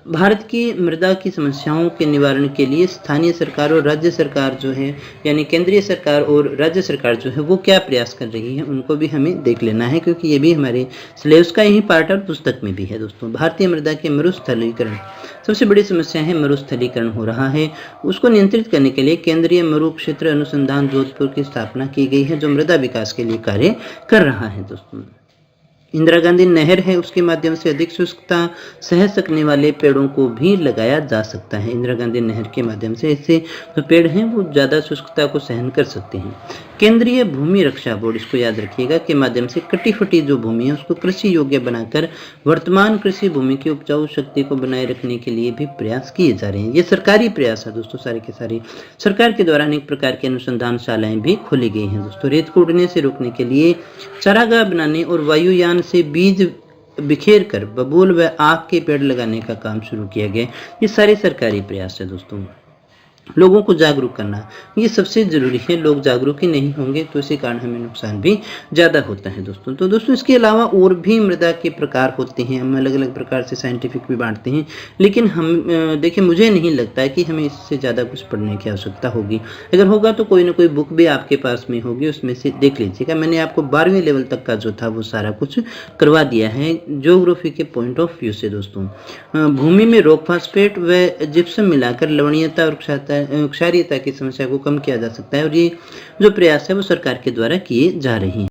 भारत की मृदा की समस्याओं के निवारण के लिए स्थानीय सरकार और राज्य सरकार जो है, यानी केंद्रीय सरकार और राज्य सरकार जो है वो क्या प्रयास कर रही है, उनको भी हमें देख लेना है, क्योंकि ये भी हमारे सिलेबस का ही पार्ट और पुस्तक में भी है दोस्तों। भारतीय मृदा के मरुस्थलीकरण, सबसे बड़ी समस्या है मरुस्थलीकरण हो रहा है। उसको नियंत्रित करने के लिए केंद्रीय मरु क्षेत्र अनुसंधान जोधपुर की स्थापना की गई है, जो मृदा विकास के लिए कार्य कर रहा है दोस्तों। इंदिरा गांधी नहर है, उसके माध्यम से अधिक शुष्कता सह सकने वाले पेड़ों को भी लगाया जा सकता है। इंदिरा गांधी नहर के माध्यम से इससे जो पेड़ हैं वो ज़्यादा शुष्कता को सहन कर सकते हैं। केंद्रीय भूमि रक्षा बोर्ड, इसको याद रखिएगा, के माध्यम से कटी फटी जो भूमि है उसको कृषि योग्य बनाकर वर्तमान कृषि भूमि की उपजाऊ शक्ति को बनाए रखने के लिए भी प्रयास किए जा रहे हैं। ये सरकारी प्रयास है दोस्तों, सारे के सारे सरकार के द्वारा अनेक प्रकार की अनुसंधानशालाएं भी खोली गई हैं दोस्तों। रेत को उड़ने से रोकने के लिए चारागाह बनाने और वायुयान से बीज बिखेर कर बबूल व आक के पेड़ लगाने का काम शुरू किया गया। ये सारे सरकारी प्रयास है दोस्तों। लोगों को जागरूक करना ये सबसे ज़रूरी है। लोग जागरूक ही नहीं होंगे तो इसी कारण हमें नुकसान भी ज़्यादा होता है दोस्तों। तो दोस्तों इसके अलावा और भी मृदा के प्रकार होते हैं, हम अलग अलग प्रकार से साइंटिफिक भी बांटते हैं, लेकिन हम देखिए मुझे नहीं लगता है कि हमें इससे ज़्यादा कुछ पढ़ने की आवश्यकता होगी। अगर होगा तो कोई ना कोई बुक भी आपके पास में होगी, उसमें से देख लीजिएगा। मैंने आपको 12वीं लेवल तक का जो था वो सारा कुछ करवा दिया है ज्योग्राफी के पॉइंट ऑफ व्यू से दोस्तों। भूमि में रॉक फास्फेट व जिप्सम मिलाकर लवणीयता और क्षारीयता की समस्या को कम किया जा सकता है, और ये जो प्रयास है वो सरकार के द्वारा किए जा रहे हैं।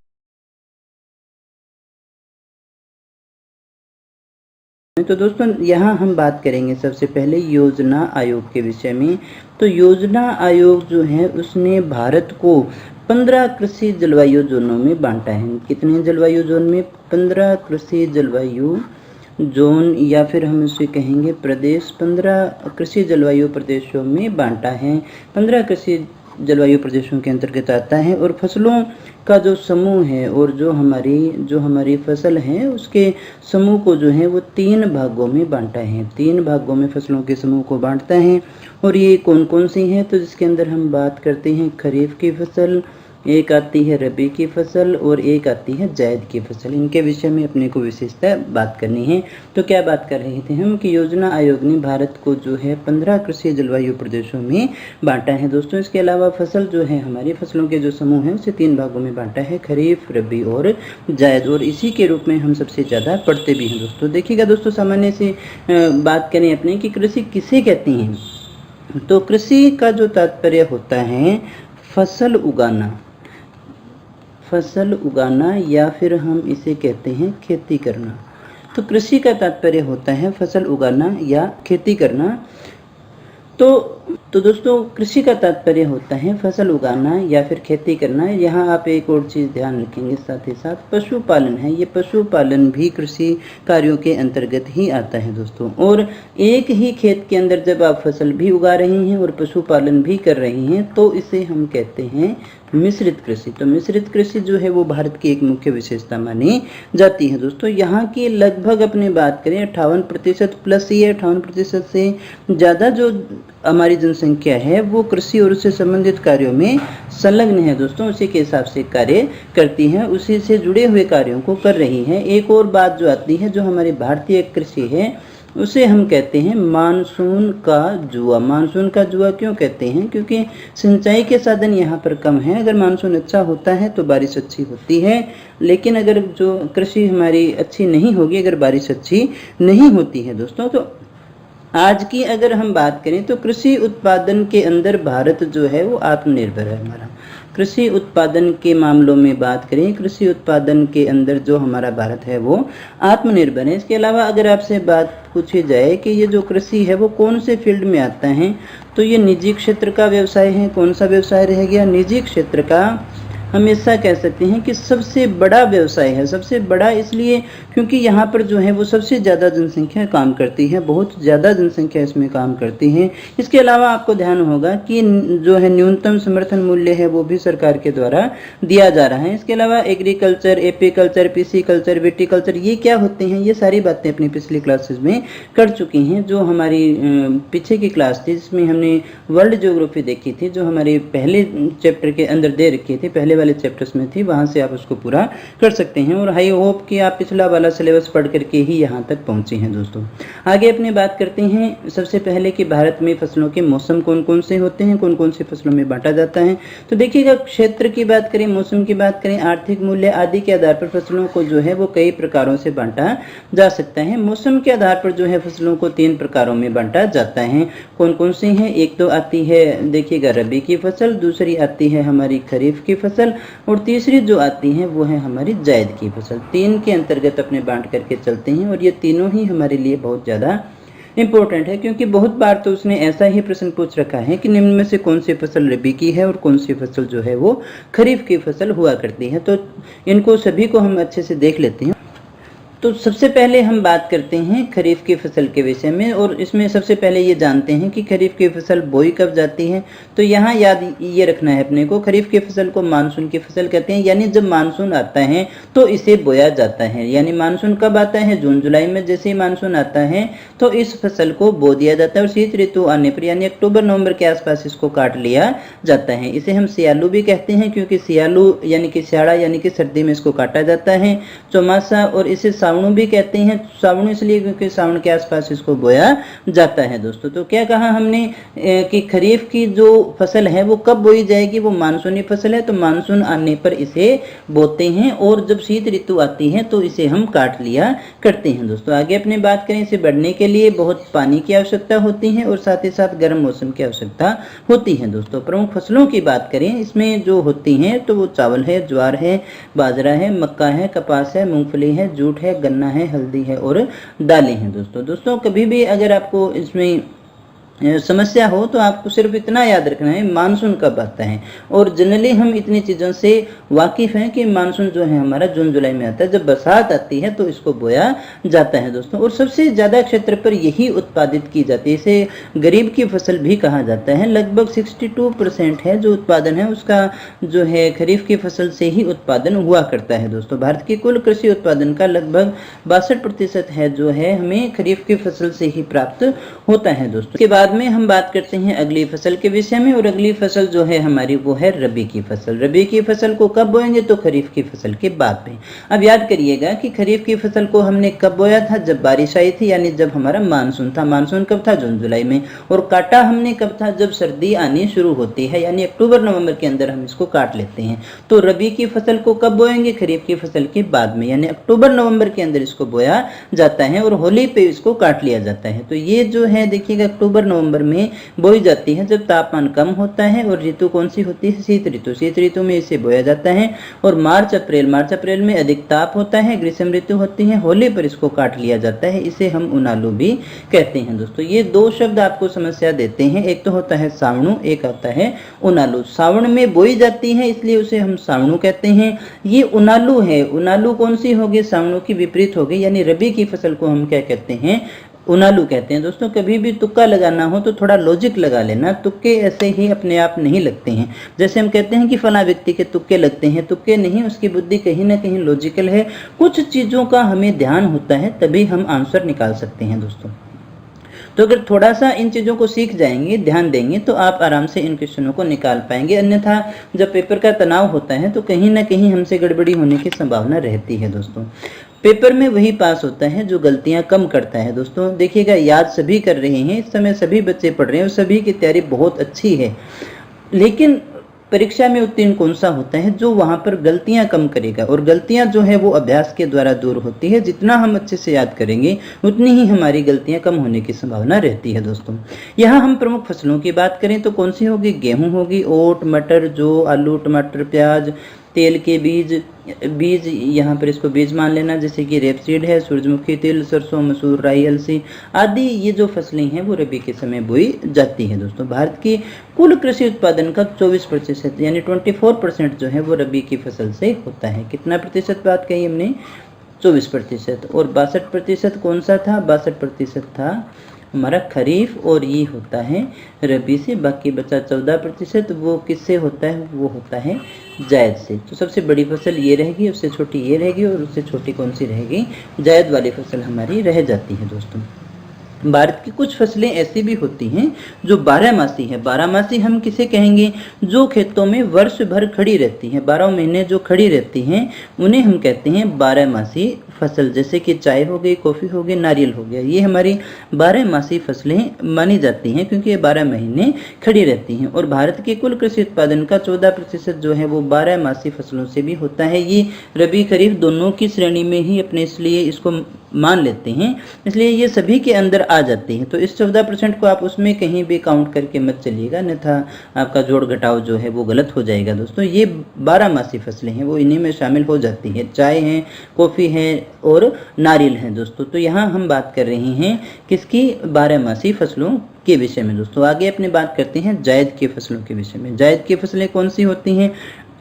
तो दोस्तों यहाँ हम बात करेंगे सबसे पहले योजना आयोग के विषय में। तो योजना आयोग जो है उसने भारत को 15 कृषि जलवायु जोनों में बांटा है। कितने जलवायु जोन में? 15 कृषि जलवायु जोन, या फिर हम इसे कहेंगे प्रदेश। 15 कृषि जलवायु प्रदेशों में बांटा है। 15 कृषि जलवायु प्रदेशों के अंतर्गत आता है। और फसलों का जो समूह है और जो हमारी फसल है उसके समूह को जो है वो 3 भागों में बांटा है। 3 भागों में फसलों के समूह को बांटता है। और ये कौन कौन सी हैं? तो जिसके अंदर हम बात करते हैं खरीफ की फसल, एक आती है रबी की फसल और एक आती है जायद की फसल। इनके विषय में अपने को विशेषता बात करनी है। तो क्या बात कर रहे थे हम कि योजना आयोग ने भारत को जो है 15 कृषि जलवायु प्रदेशों में बांटा है दोस्तों। इसके अलावा फसल जो है हमारी फसलों के जो समूह है उसे 3 भागों में बांटा है, खरीफ, रबी और जायद। और इसी के रूप में हम सबसे ज़्यादा पढ़ते भी हैं दोस्तों। देखिएगा दोस्तों, सामान्य से बात करें अपने कि कृषि किसे कहते हैं, तो कृषि का जो तात्पर्य होता है फसल उगाना या फिर हम इसे कहते हैं खेती करना। तो कृषि का तात्पर्य होता है फसल उगाना या खेती करना। तो दोस्तों कृषि का तात्पर्य होता है फसल उगाना या फिर खेती करना। यहाँ आप एक और चीज़ ध्यान रखेंगे, साथ ही साथ पशुपालन है। ये पशुपालन भी कृषि कार्यों के अंतर्गत ही आता है दोस्तों। और एक ही खेत के अंदर जब आप फसल भी उगा रही हैं और पशुपालन भी कर रही हैं तो इसे हम कहते हैं मिश्रित कृषि। तो मिश्रित कृषि जो है वो भारत की एक मुख्य विशेषता मानी जाती है दोस्तों। यहाँ की लगभग अपनी बात करें 58% प्लस ये 58% से ज़्यादा जो हमारी जनसंख्या है वो कृषि और उससे संबंधित कार्यों में संलग्न है दोस्तों। उसी के हिसाब से कार्य करती हैं, उसी से जुड़े हुए कार्यों को कर रही हैं। एक और बात जो आती है, जो हमारी भारतीय कृषि है उसे हम कहते हैं मानसून का जुआ। मानसून का जुआ क्यों कहते हैं? क्योंकि सिंचाई के साधन यहाँ पर कम हैं। अगर मानसून अच्छा होता है तो बारिश अच्छी होती है, लेकिन अगर जो कृषि हमारी अच्छी नहीं होगी, अगर बारिश अच्छी नहीं होती है दोस्तों। तो आज की अगर हम बात करें तो कृषि उत्पादन के अंदर भारत जो है वो आत्मनिर्भर है। हमारा कृषि उत्पादन के मामलों में बात करें, कृषि उत्पादन के अंदर जो हमारा भारत है वो आत्मनिर्भर है। इसके अलावा अगर आपसे बात पूछी जाए कि ये जो कृषि है वो कौन से फील्ड में आता है, तो ये निजी क्षेत्र का व्यवसाय है। कौन सा व्यवसाय रह गया? निजी क्षेत्र का। हमेशा कह सकते हैं कि सबसे बड़ा व्यवसाय है। सबसे बड़ा इसलिए क्योंकि यहाँ पर जो है वो सबसे ज़्यादा जनसंख्या काम करती है, बहुत ज़्यादा जनसंख्या इसमें काम करती है। इसके अलावा आपको ध्यान होगा कि जो है न्यूनतम समर्थन मूल्य है वो भी सरकार के द्वारा दिया जा रहा है। इसके अलावा एग्रीकल्चर, एपीकल्चर, पीसीकल्चर, विटीकल्चर, ये क्या होते हैं? ये सारी बातें अपनी पिछली क्लासेस में कर चुकी हैं। जो हमारी पीछे की क्लास थी जिसमें हमने वर्ल्ड ज्योग्राफी देखी थी, जो हमारे पहले चैप्टर के अंदर दे रखी थी, पहले वाले चैप्टर्स में थी, वहाँ से आप उसको पूरा कर सकते हैं। और आई होप कि आप पिछला वाला सिलेबस पढ़ करके ही यहाँ तक पहुँचे हैं दोस्तों। आगे अपनी बात करते हैं सबसे पहले कि भारत में फसलों के मौसम कौन कौन से होते हैं, कौन कौन से फसलों में बांटा जाता है। तो देखिएगा, क्षेत्र की बात करें, मौसम की बात करें, आर्थिक मूल्य आदि के आधार पर फसलों को जो है वो कई प्रकारों से बांटा जा सकता है। मौसम के आधार पर जो है फसलों को 3 प्रकारों में बांटा जाता है। कौन कौन सी हैं? एक तो आती है देखिएगा रबी की फसल, दूसरी आती है हमारी खरीफ की फसल, और तीसरी जो आती है वो है हमारी जायद की फसल। 3 के अंतर्गत अपने बांट करके चलते हैं, और ये तीनों ही हमारे लिए बहुत ज़्यादा इम्पोर्टेंट है, क्योंकि बहुत बार तो उसने ऐसा ही प्रश्न पूछ रखा है कि निम्न में से कौन सी फसल रबी की है और कौन सी फसल जो है वो खरीफ की फसल हुआ करती है। तो इनको सभी को हम अच्छे से देख लेते हैं। तो सबसे पहले हम बात करते हैं खरीफ की फसल के विषय में, और इसमें सबसे पहले ये जानते हैं कि खरीफ की फसल बोई कब जाती है। तो यहाँ याद ये रखना है अपने को, खरीफ की फसल को मानसून की फसल कहते हैं, यानी जब मानसून आता है तो इसे बोया जाता है। यानी मानसून कब आता है? जून जुलाई में जैसे ही मानसून आता है तो इस फसल को बो दिया जाता है, और शीत ऋतु आने पर यानी अक्टूबर नवंबर के आसपास इसको काट लिया जाता है। इसे हम सियालू भी कहते हैं, क्योंकि सियालू यानी कि सियाड़ा यानी कि सर्दी में इसको काटा जाता है। चौमासा और इसे सावणु भी कहते हैं। सावणु इसलिए क्योंकि सावण के आसपास इसको बोया जाता है दोस्तों। तो क्या कहा हमने कि खरीफ की जो फसल है वो कब बोई जाएगी? वो मानसूनी फसल है, तो मानसून आने पर इसे बोते हैं, और जब शीत ऋतु आती है तो इसे हम काट लिया करते हैं दोस्तों। आगे अपने बात करें, इसे बढ़ने के लिए बहुत पानी की आवश्यकता होती है, और साथ ही साथ गर्म मौसम की आवश्यकता होती है दोस्तों। प्रमुख फसलों की बात करें, इसमें जो होती हैं तो वो चावल है, ज्वार है, बाजरा है, मक्का है, कपास है, मूंगफली है, जूट है, गन्ना है, हल्दी है और दालें हैं दोस्तों। कभी भी अगर आपको इसमें समस्या हो तो आपको सिर्फ इतना याद रखना है मानसून कब आता है, और जनरली हम इतनी चीज़ों से वाकिफ़ हैं कि मानसून जो है हमारा जून जुलाई में आता है। जब बरसात आती है तो इसको बोया जाता है दोस्तों, और सबसे ज़्यादा क्षेत्र पर यही उत्पादित की जाती है। इसे गरीब की फसल भी कहा जाता है। लगभग 62% है जो उत्पादन है उसका जो है खरीफ की फसल से ही उत्पादन हुआ करता है दोस्तों। भारत की कुल कृषि उत्पादन का लगभग 62% है जो है हमें खरीफ की फसल से ही प्राप्त होता है दोस्तों। इसके बाद में हम बात करते हैं अगली फसल के विषय में, और अगली फसल जो है हमारी वो है रबी की फसल। रबी की फसल को कब बोएंगे? तो खरीफ की फसल के बाद में। अब याद करिएगा कि खरीफ की फसल को हमने कब बोया था? जब बारिश आई थी, यानी जब हमारा मानसून था। मानसून कब था? जून जुलाई में। और काटा हमने कब था? जब सर्दी आनी शुरू होती है, यानी अक्टूबर नवंबर के अंदर हम इसको काट लेते हैं। तो रबी की फसल को कब बोएंगे? खरीफ की फसल के बाद में, यानी अक्टूबर नवंबर के अंदर इसको बोया जाता है, और होली पे इसको काट लिया जाता है। तो ये जो है देखिएगा अक्टूबर नवंबर में बोई जाती है जब तापमान कम होता है, और ऋतु कौन सी होती है? शीत ऋतु। शीत ऋतु में इसे बोया जाता है। और मार्च अप्रैल में अधिक ताप होता है, ग्रीष्म ऋतु होती है, होली पर इसको काट लिया जाता है। इसे हम उनालू भी कहते हैं दोस्तों। ये 2 शब्द आपको समस्या देते हैं, एक तो होता है सावणु, एक आता है उनालू। सावण में बोई जाती है इसलिए उसे हम सावणु कहते हैं। ये उनालू है। उनालू कौन सी होगी? सावणु की विपरीत होगी, यानी रबी की फसल को हम क्या कहते हैं? उनालू कहते हैं दोस्तों। कभी भी तुक्का लगाना हो तो थोड़ा लॉजिक लगा लेना, तुक्के ऐसे ही अपने आप नहीं लगते हैं। जैसे हम कहते हैं कि फला व्यक्ति के तुक्के लगते हैं, तुक्के नहीं, उसकी बुद्धि कहीं ना कहीं लॉजिकल है। कुछ चीज़ों का हमें ध्यान होता है तभी हम आंसर निकाल सकते हैं दोस्तों। तो अगर थोड़ा सा इन चीज़ों को सीख जाएंगे, ध्यान देंगे, तो आप आराम से इन क्वेश्चनों को निकाल पाएंगे। अन्यथा जब पेपर का तनाव होता है तो कहीं ना कहीं हमसे गड़बड़ी होने की संभावना रहती है दोस्तों। पेपर में वही पास होता है जो गलतियां कम करता है दोस्तों। देखिएगा, याद सभी कर रहे हैं, इस समय सभी बच्चे पढ़ रहे हैं और सभी की तैयारी बहुत अच्छी है, लेकिन परीक्षा में उत्तीर्ण कौन सा होता है? जो वहाँ पर गलतियाँ कम करेगा, और गलतियाँ जो है वो अभ्यास के द्वारा दूर होती है। जितना हम अच्छे से याद करेंगे उतनी ही हमारी गलतियाँ कम होने की संभावना रहती है दोस्तों। यहाँ हम प्रमुख फसलों की बात करें तो कौन सी होगी? गेहूँ होगी, ओट, मटर, जौ, आलू, टमाटर, प्याज, तेल के बीज यहाँ पर इसको बीज मान लेना, जैसे कि रेपसीड है, सूरजमुखी तिल, सरसों, मसूर, राई, अलसी आदि ये जो फसलें हैं वो रबी के समय बोई जाती है दोस्तों। भारत की कुल कृषि उत्पादन का 24% यानी 24% जो है वो रबी की फसल से होता है। कितना प्रतिशत बात कही हमने? 24%। और 62% कौन सा था? 62% था हमारा खरीफ, और ये होता है रबी से। बाकी बचा 14% वो किससे होता है? वो होता है जायद से। तो सबसे बड़ी फसल ये रहेगी, उससे छोटी ये रहेगी, और उससे छोटी कौन सी रहेगी? जायद वाली फसल हमारी रह जाती है दोस्तों। भारत की कुछ फसलें ऐसी भी होती हैं जो बारहमासी है। बारहमासी हम किसे कहेंगे? जो खेतों में वर्ष भर खड़ी रहती हैं, 12 महीने जो खड़ी रहती हैं उन्हें हम कहते हैं बारहमासी फसल। जैसे कि चाय हो गई, कॉफ़ी हो गई, नारियल हो गया, ये हमारी बारहमासी फसलें मानी जाती हैं क्योंकि ये 12 महीने खड़ी रहती हैं। और भारत के कुल कृषि उत्पादन का 14% जो है वो बारहमासी फसलों से भी होता है। ये रबी खरीफ दोनों की श्रेणी में ही अपने इसलिए इसको मान लेते हैं, इसलिए ये सभी के अंदर आ जाती है। तो इस 14% को आप उसमें कहीं भी काउंट करके मत चलिएगा, अन्यथा आपका जोड़ घटाव जो है वो गलत हो जाएगा। दोस्तों ये 12मासी फसलें हैं, वो इन्हीं में शामिल हो जाती है। चाय है, कॉफ़ी है और नारियल है दोस्तों। तो यहाँ हम बात कर रहे हैं किसकी? 12मासी फसलों के विषय में। दोस्तों आगे अपनी बात करते हैं जायद की फसलों के विषय में। जायद की फसलें कौन सी होती हैं?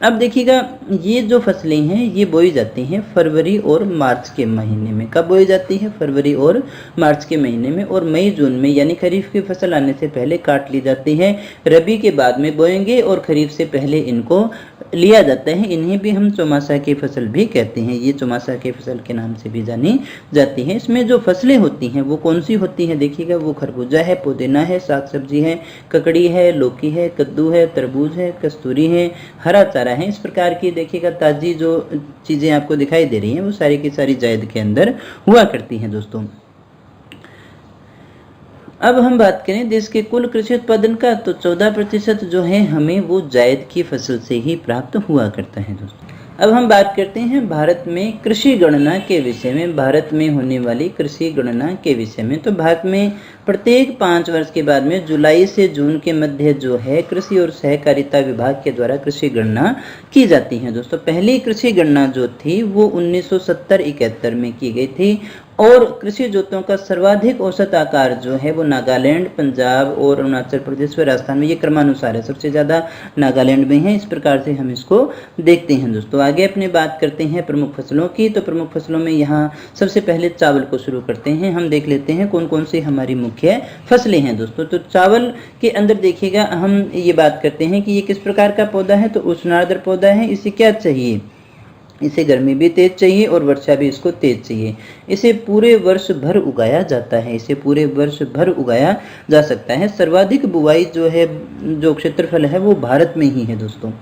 अब देखिएगा, ये जो फसलें हैं ये बोई जाती हैं फरवरी और मार्च के महीने में। कब बोई जाती है? फरवरी और मार्च के महीने में। और मई जून में यानी खरीफ की फसल आने से पहले काट ली जाती है। रबी के बाद में बोएंगे और खरीफ से पहले इनको लिया जाता है। इन्हें भी हम चौमासा की फसल भी कहते हैं। ये चौमासा की फसल के नाम से भी जानी जाती है। इसमें जो फसलें होती हैं वो कौन सी होती हैं? देखिएगा, वो खरबूजा है, पुदीना है, साग सब्जी है, ककड़ी है, लौकी है, कद्दू है, तरबूज है, कस्तूरी है, हरा चारा है। इस प्रकार की देखिएगा ताजी जो चीजें आपको दिखाई दे रही हैं वो सारी की सारी जायद के अंदर हुआ करती हैं। दोस्तों अब हम बात करें देश के कुल कृषि उत्पादन का, तो 14% जो है हमें वो जायद की फसल से ही प्राप्त हुआ करता है। दोस्तों अब हम बात करते हैं भारत में कृषि गणना के विषय में। भारत में होने वाली कृषि गणना के विषय में, तो भारत में प्रत्येक 5 वर्ष के बाद में जुलाई से जून के मध्य जो है कृषि और सहकारिता विभाग के द्वारा कृषि गणना की जाती है। दोस्तों पहली कृषि गणना जो थी वो 1970-71 में की गई थी। और कृषि जोतों का सर्वाधिक औसत आकार जो है वो नागालैंड, पंजाब और अरुणाचल प्रदेश व राजस्थान में, ये क्रमानुसार है, सबसे ज़्यादा नागालैंड में है। इस प्रकार से हम इसको देखते हैं। दोस्तों आगे अपने बात करते हैं प्रमुख फसलों की। तो प्रमुख फसलों में यहाँ सबसे पहले चावल को शुरू करते हैं। हम देख लेते हैं कौन कौन सी हमारी मुख्य फसलें हैं। दोस्तों तो चावल के अंदर देखिएगा, हम ये बात करते हैं कि ये किस प्रकार का पौधा है। तो उष्णार्द्र पौधा है। इसे क्या चाहिए? इसे गर्मी भी तेज चाहिए और वर्षा भी इसको तेज चाहिए। इसे पूरे वर्ष भर उगाया जाता है। इसे पूरे वर्ष भर उगाया जा सकता है। सर्वाधिक बुवाई जो है, जो क्षेत्रफल है वो भारत में ही है। दोस्तों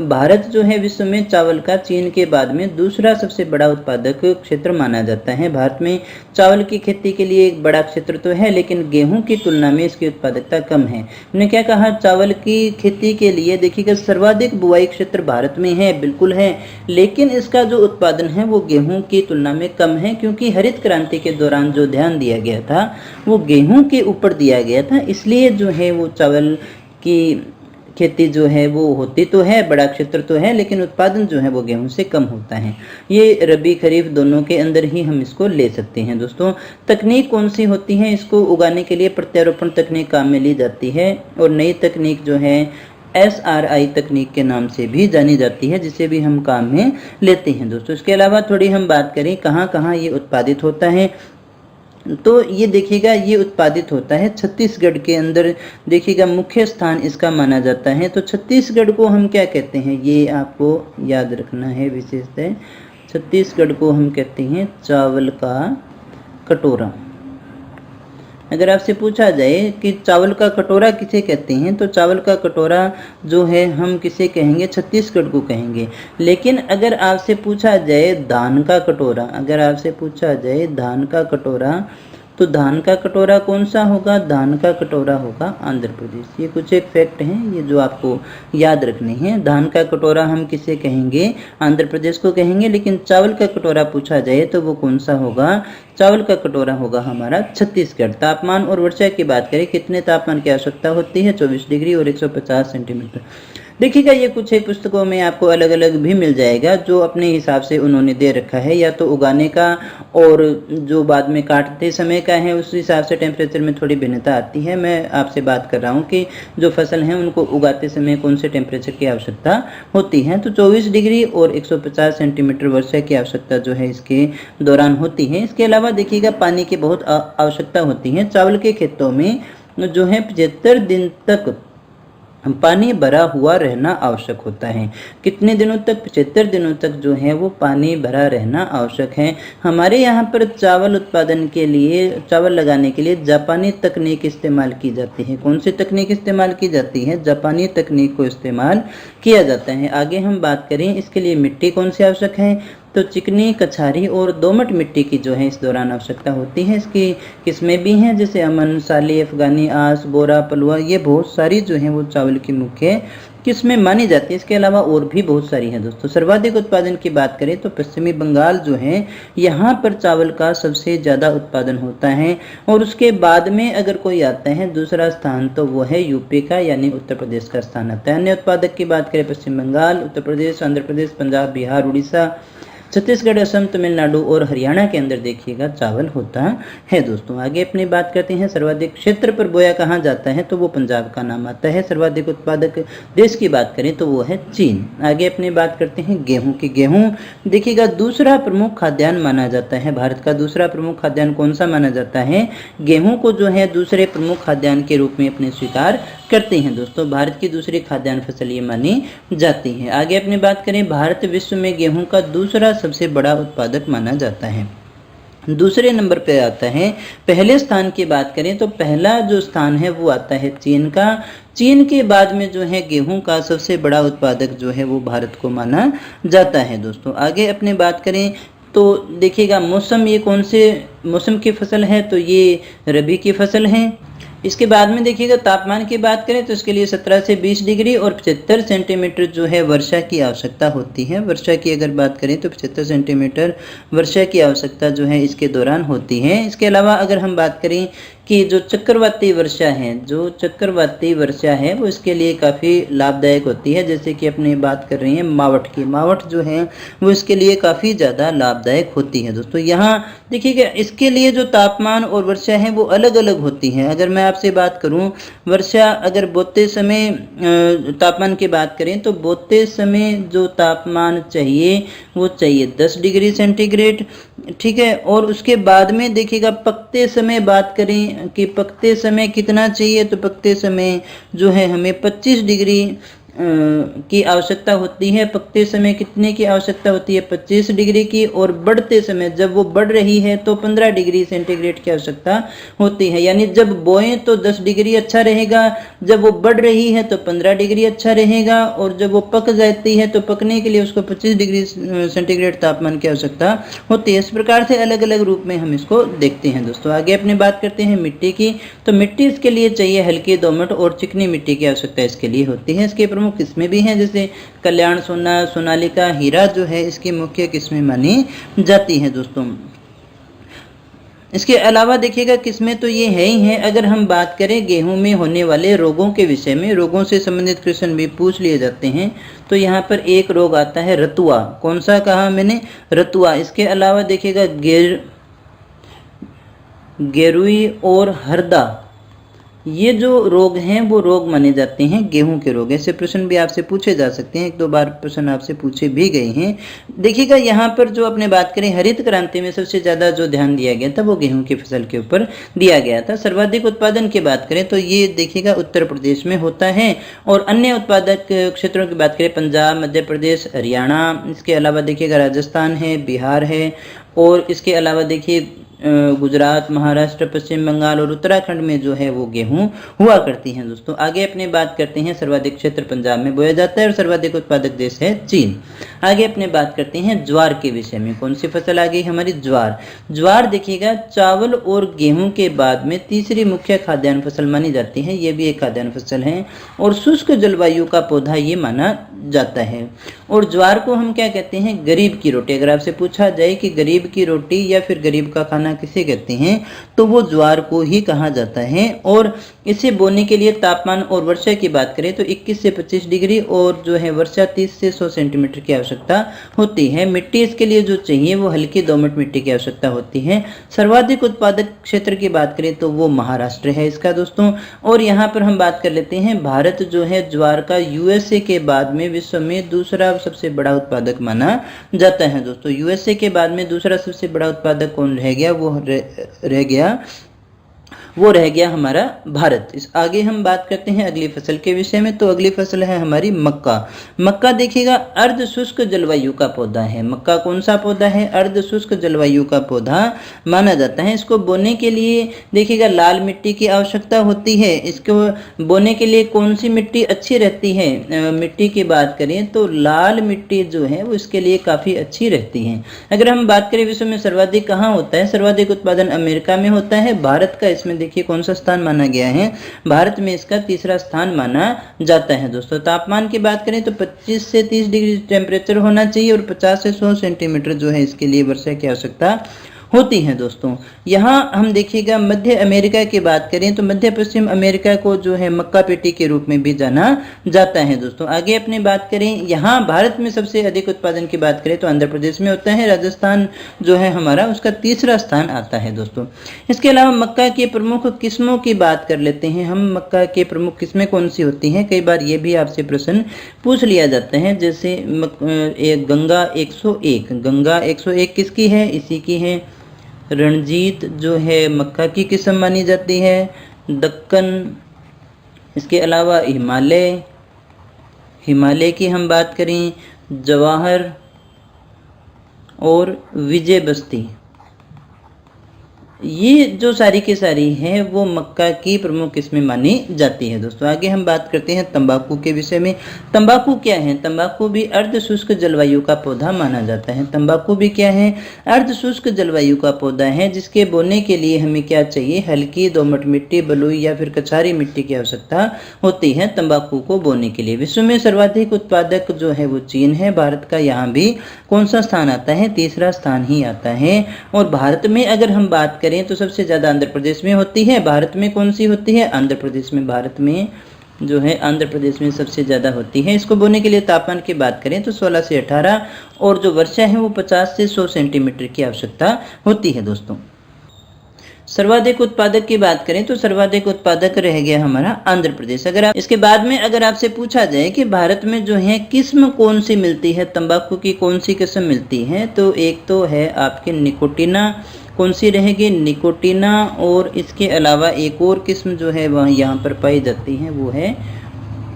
भारत जो है विश्व में चावल का चीन के बाद में दूसरा सबसे बड़ा उत्पादक क्षेत्र माना जाता है। भारत में चावल की खेती के लिए एक बड़ा क्षेत्र तो है, लेकिन गेहूं की तुलना में इसकी उत्पादकता कम है। मैंने क्या कहा? चावल की खेती के लिए देखिएगा सर्वाधिक बुवाई क्षेत्र भारत में है, बिल्कुल है, लेकिन इसका जो उत्पादन है वो गेहूं की तुलना में कम है, क्योंकि हरित क्रांति के दौरान जो ध्यान दिया गया था वो गेहूं के ऊपर दिया गया था। इसलिए जो है वो चावल की खेती जो है वो होती तो है, बड़ा क्षेत्र तो है, लेकिन उत्पादन जो है वो गेहूं से कम होता है। ये रबी खरीफ दोनों के अंदर ही हम इसको ले सकते हैं। दोस्तों तकनीक कौन सी होती है? इसको उगाने के लिए प्रत्यारोपण तकनीक काम में ली जाती है। और नई तकनीक जो है SRI तकनीक के नाम से भी जानी जाती है, जिसे भी हम काम में लेते हैं। दोस्तों इसके अलावा थोड़ी हम बात करें कहाँ कहाँ ये उत्पादित होता है। तो ये देखिएगा, ये उत्पादित होता है छत्तीसगढ़ के अंदर। देखिएगा मुख्य स्थान इसका माना जाता है। तो छत्तीसगढ़ को हम क्या कहते हैं, ये आपको याद रखना है विशेषतः। छत्तीसगढ़ को हम कहते हैं चावल का कटोरा। अगर आपसे पूछा जाए कि चावल का कटोरा किसे कहते हैं, तो चावल का कटोरा जो है हम किसे कहेंगे? छत्तीसगढ़ को कहेंगे। लेकिन अगर आपसे पूछा जाए धान का कटोरा, अगर आपसे पूछा जाए धान का कटोरा, तो धान का कटोरा कौन सा होगा? धान का कटोरा होगा आंध्र प्रदेश। ये कुछ एक फैक्ट हैं ये जो आपको याद रखने हैं। धान का कटोरा हम किसे कहेंगे? आंध्र प्रदेश को कहेंगे। लेकिन चावल का कटोरा पूछा जाए तो वो कौन सा होगा? चावल का कटोरा होगा हमारा छत्तीसगढ़। तापमान और वर्षा की बात करें, कितने तापमान की आवश्यकता होती है? 24 डिग्री और 150 सेंटीमीटर। देखिएगा ये कुछ एक पुस्तकों में आपको अलग अलग भी मिल जाएगा, जो अपने हिसाब से उन्होंने दे रखा है, या तो उगाने का और जो बाद में काटते समय का है, उस हिसाब से टेम्परेचर में थोड़ी भिन्नता आती है। मैं आपसे बात कर रहा हूँ कि जो फसल है उनको उगाते समय कौन से टेम्परेचर की आवश्यकता होती है। तो 24 डिग्री और 150 सेंटीमीटर वर्षा की आवश्यकता जो है इसके दौरान होती है। इसके अलावा देखिएगा पानी की बहुत आवश्यकता होती है। चावल के खेतों में जो है 75 दिन तक पानी भरा हुआ रहना आवश्यक होता है। कितने दिनों तक? 75 दिनों तक जो है वो पानी भरा रहना आवश्यक है। हमारे यहाँ पर चावल उत्पादन के लिए, चावल लगाने के लिए जापानी तकनीक इस्तेमाल की जाती है। कौन सी तकनीक इस्तेमाल की जाती है? जापानी तकनीक को इस्तेमाल किया जाता है। आगे हम बात करें इसके लिए मिट्टी कौन सी आवश्यक है, तो चिकनी, कछारी और दोमट मिट्टी की जो है इस दौरान आवश्यकता होती है। इसकी किस्में भी हैं जैसे अमन, साली, अफगानी, आस, बोरा, पलवा, ये बहुत सारी जो है वो चावल की मुख्य किस्में मानी जाती है। इसके अलावा और भी बहुत सारी हैं दोस्तों। सर्वाधिक उत्पादन की बात करें तो पश्चिमी बंगाल जो है यहाँ पर चावल का सबसे ज़्यादा उत्पादन होता है। और उसके बाद में अगर कोई आता है दूसरा स्थान तो वो है यूपी का, यानी उत्तर प्रदेश का स्थान आता है। अन्य उत्पादक की बात करें पश्चिम बंगाल, उत्तर प्रदेश, आंध्र प्रदेश, पंजाब, बिहार, उड़ीसा, छत्तीसगढ़, असम, तमिलनाडु और हरियाणा के अंदर देखिएगा चावल होता है दोस्तों। आगे अपनी बात करते हैं सर्वाधिक क्षेत्र पर बोया कहाँ जाता है, तो वो पंजाब का नाम आता है। सर्वाधिक उत्पादक देश की बात करें तो वो है चीन। आगे अपनी बात करते हैं गेहूं की। गेहूं देखिएगा दूसरा प्रमुख खाद्यान्न माना जाता है। भारत का दूसरा प्रमुख खाद्यान्न कौन सा माना जाता है? गेहूं को जो है दूसरे प्रमुख खाद्यान्न के रूप में अपने स्वीकार करते हैं दोस्तों। भारत की दूसरी खाद्यान्न फसल ये मानी जाती है। आगे अपनी बात करें, भारत विश्व में गेहूं का दूसरा सबसे बड़ा उत्पादक माना जाता है। दूसरे नंबर पे आता है। पहले स्थान की बात करें तो पहला जो स्थान है वो आता है चीन का। चीन के बाद में जो है गेहूं का सबसे बड़ा उत्पादक जो है वो भारत को माना जाता है दोस्तों। आगे अपने बात करें तो देखिएगा मौसम, ये कौन से मौसम की फसल है, तो ये रबी की फसल है। इसके बाद में देखिएगा तापमान की बात करें तो इसके लिए 17 से 20 डिग्री और 75 सेंटीमीटर जो है वर्षा की आवश्यकता होती है। वर्षा की अगर बात करें तो 75 सेंटीमीटर वर्षा की आवश्यकता जो है इसके दौरान होती है। इसके अलावा अगर हम बात करें कि जो चक्रवाती वर्षा है, जो चक्रवाती वर्षा है वो इसके लिए काफ़ी लाभदायक होती है। जैसे कि अपनी बात कर रही हैं मावठ की, मावठ जो है वो इसके लिए काफ़ी ज़्यादा लाभदायक होती है दोस्तों। यहाँ देखिएगा इसके लिए जो तापमान और वर्षा है वो अलग अलग होती है। अगर मैं आपसे बात करूं वर्षा, अगर बोते समय तापमान की बात करें तो बोते समय जो तापमान चाहिए वो चाहिए 10 डिग्री सेंटीग्रेड, ठीक है। और उसके बाद में देखिएगा पकते समय बात करें कि पकते समय कितना चाहिए, तो पकते समय जो है हमें 25 डिग्री की आवश्यकता होती है। पकते समय कितने की आवश्यकता होती है? 25 डिग्री की। और बढ़ते समय जब वो बढ़ रही है तो 15 डिग्री सेंटीग्रेड की आवश्यकता होती है। यानी जब बोएं तो 10 डिग्री अच्छा रहेगा, जब वो बढ़ रही है तो 15 डिग्री अच्छा रहेगा, और जब वो पक जाती है तो पकने के लिए उसको 25 डिग्री सेंटीग्रेड तापमान की आवश्यकता होती है। इस प्रकार से अलग अलग रूप में हम इसको देखते हैं दोस्तों। आगे अपनी बात करते हैं मिट्टी की। तो मिट्टी इसके लिए चाहिए हल्की, दोमट और चिकनी मिट्टी की आवश्यकता इसके लिए होती है। इसके प्रमुख किस्में भी हैं जैसे कल्याण, सोना, सोनालिका, हीरा जो है इसकी मुख्य किस्में मानी जाती हैं दोस्तों। इसके अलावा देखिएगा किस्में तो ये है ही हैं। अगर हम बात करें गेहूं में होने वाले रोगों के विषय में, रोगों से संबंधित क्वेश्चन भी पूछ लिए जाते हैं, तो यहाँ पर एक रोग आता है रतुआ। कौन सा कहा मैंने? रतुआ। इसके अलावा देखिएगा गेरुई और हरदा, ये जो रोग हैं वो रोग माने जाते हैं गेहूं के रोग। ऐसे प्रश्न भी आपसे पूछे जा सकते हैं, एक दो बार प्रश्न आपसे पूछे भी गए हैं। देखिएगा यहाँ पर जो अपने बात करें हरित क्रांति में सबसे ज़्यादा जो ध्यान दिया गया था वो गेहूं की फसल के ऊपर दिया गया था। सर्वाधिक उत्पादन की बात करें तो ये देखिएगा उत्तर प्रदेश में होता है। और अन्य उत्पादक क्षेत्रों की बात करें पंजाब, मध्य प्रदेश, हरियाणा, इसके अलावा देखिएगा राजस्थान है, बिहार है, और इसके अलावा देखिए गुजरात, महाराष्ट्र, पश्चिम बंगाल और उत्तराखंड में जो है वो गेहूं हुआ करती हैं दोस्तों। आगे अपने बात करते हैं सर्वाधिक क्षेत्र पंजाब में बोया जाता है और सर्वाधिक उत्पादक देश है चीन। आगे अपने बात करते हैं ज्वार के विषय में। कौन सी फसल आ गई हमारी? ज्वार। ज्वार देखिएगा चावल और गेहूं के बाद में तीसरी मुख्य खाद्यान्न फसल मानी जाती है। ये भी एक खाद्यान्न फसल है और शुष्क जलवायु का पौधा ये माना जाता है। और ज्वार को हम क्या कहते हैं? गरीब की रोटी। अगर आपसे पूछा जाए कि गरीब की रोटी या फिर गरीब का खाना किसे कहते हैं, तो वो ज्वार को ही कहा जाता है। और इसे बोने के लिए तापमान और वर्षा की बात करें तो 21 से 25 डिग्री और जो है वर्षा 30 से 100 सेंटीमीटर की आवश्यकता होती है। मिट्टी इसके लिए जो चाहिए वो हल्की दोमट मिट्टी की आवश्यकता होती है। सर्वाधिक उत्पादक क्षेत्र की बात करें तो वो महाराष्ट्र है इसका दोस्तों। और यहाँ पर हम बात कर लेते हैं भारत जो है ज्वार का यूएसए के बाद में विश्व में दूसरा सबसे बड़ा उत्पादक माना जाता है दोस्तों। यूएसए के बाद में दूसरा सबसे बड़ा उत्पादक कौन रह गया? वो रह गया वो रह गया हमारा भारत। इस आगे हम बात करते हैं अगली फसल के विषय में। तो अगली फसल है हमारी मक्का। मक्का देखिएगा अर्ध शुष्क जलवायु का पौधा है। मक्का कौन सा पौधा है? अर्ध शुष्क जलवायु का पौधा माना जाता है। इसको बोने के लिए देखिएगा लाल मिट्टी की आवश्यकता होती है। इसको बोने के लिए कौन सी मिट्टी अच्छी रहती है? मिट्टी की बात करें तो लाल मिट्टी जो है वो इसके लिए काफ़ी अच्छी रहती है। अगर हम बात करें विश्व में सर्वाधिक कहाँ होता है? सर्वाधिक उत्पादन अमेरिका में होता है। भारत का इसमें देखिए कौन सा स्थान माना गया है? भारत में इसका तीसरा स्थान माना जाता है दोस्तों। तापमान की बात करें तो 25 से 30 डिग्री टेम्परेचर होना चाहिए और 50 से 100 सेंटीमीटर जो है इसके लिए वर्षा की आवश्यकता होती है दोस्तों। यहाँ हम देखिएगा मध्य अमेरिका की बात करें तो मध्य पश्चिम अमेरिका को जो है मक्का पेटी के रूप में भी जाना जाता है दोस्तों। आगे अपनी बात करें, यहाँ भारत में सबसे अधिक उत्पादन की बात करें तो आंध्र प्रदेश में होता है। राजस्थान जो है हमारा उसका तीसरा स्थान आता है दोस्तों। इसके अलावा मक्का की प्रमुख किस्मों की बात कर लेते हैं हम। मक्का की प्रमुख किस्में कौन सी होती हैं? कई बार ये भी आपसे प्रश्न पूछ लिया जाता है। जैसे गंगा 101, गंगा 101 किसकी है? इसी की है। रणजीत जो है मक्का की किस्म मानी जाती है। दक्कन, इसके अलावा हिमालय की हम बात करें, जवाहर और विजय बस्ती, ये जो सारी की सारी है वो मक्का की प्रमुख किस्में मानी जाती है दोस्तों। आगे हम बात करते हैं तंबाकू के विषय में। तंबाकू क्या है? तंबाकू भी अर्ध शुष्क जलवायु का पौधा माना जाता है। तंबाकू भी क्या है? अर्ध शुष्क जलवायु का पौधा है, जिसके बोने के लिए हमें क्या चाहिए? हल्की दोमट मिट्टी, बलुई या फिर कछारी मिट्टी की आवश्यकता होती है तंबाकू को बोने के लिए। विश्व में सर्वाधिक उत्पादक जो है वो चीन है। भारत का यहाँ भी कौन सा स्थान आता है? तीसरा स्थान ही आता है। और भारत में अगर हम बात करें तो सबसे ज्यादा आंध्र प्रदेश में होती है। भारत में कौन सी होती है? आंध्र प्रदेश में। भारत में जो है आंध्र प्रदेश में सबसे ज्यादा होती है। इसको बोने के लिए तापमान की बात करें तो 16 से 18 और जो वर्षा है वो 50 से 100 सेंटीमीटर की आवश्यकता होती है दोस्तों। सर्वाधिक उत्पादक की बात करें तो सर्वाधिक उत्पादक रह गया हमारा आंध्र प्रदेश। अगर आप इसके बाद में अगर आपसे पूछा जाए कि भारत में जो है किस्म कौन सी मिलती है, तंबाकू की कौन सी किस्म मिलती है, तो एक तो है आपके निकोटिना। कौन सी रहेगी? निकोटिना। और इसके अलावा एक और किस्म जो है वह यहाँ पर पाई जाती है वो है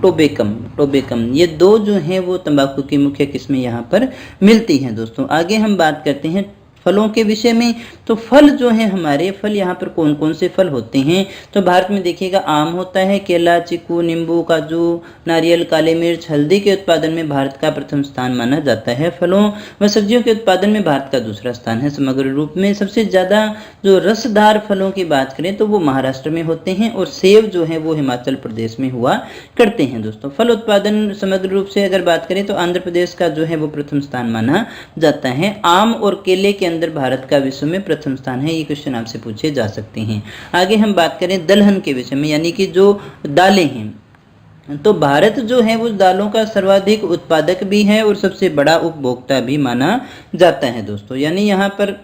टोबेकम। ये दो जो हैं वो तंबाकू की मुख्य किस्में यहाँ पर मिलती हैं दोस्तों। आगे हम बात करते हैं फलों के विषय में। तो फल जो है हमारे, फल यहाँ पर कौन कौन से फल होते हैं? तो भारत में देखिएगा आम होता है, केला, चीकू, नींबू, काजू, नारियल, काली मिर्च, हल्दी के उत्पादन में भारत का प्रथम स्थान माना जाता है। फलों व सब्जियों के उत्पादन में भारत का दूसरा स्थान है। समग्र रूप में सबसे ज्यादा जो रसदार फलों की बात करें तो वो महाराष्ट्र में होते हैं और सेब जो है वो हिमाचल प्रदेश में हुआ करते हैं दोस्तों। फल उत्पादन समग्र रूप से अगर बात करें तो आंध्र प्रदेश का जो है वो प्रथम स्थान माना जाता है। आम और केले के अंदर भारत का विश्व में प्रथम स्थान है। ये क्वेश्चन आपसे पूछे जा सकते हैं। आगे हम बात करें दलहन के विषय में, यानी कि जो दालें हैं, तो भारत जो है वो दालों का सर्वाधिक उत्पादक भी है और सबसे बड़ा उपभोक्ता भी माना जाता है दोस्तों। यानी यहाँ पर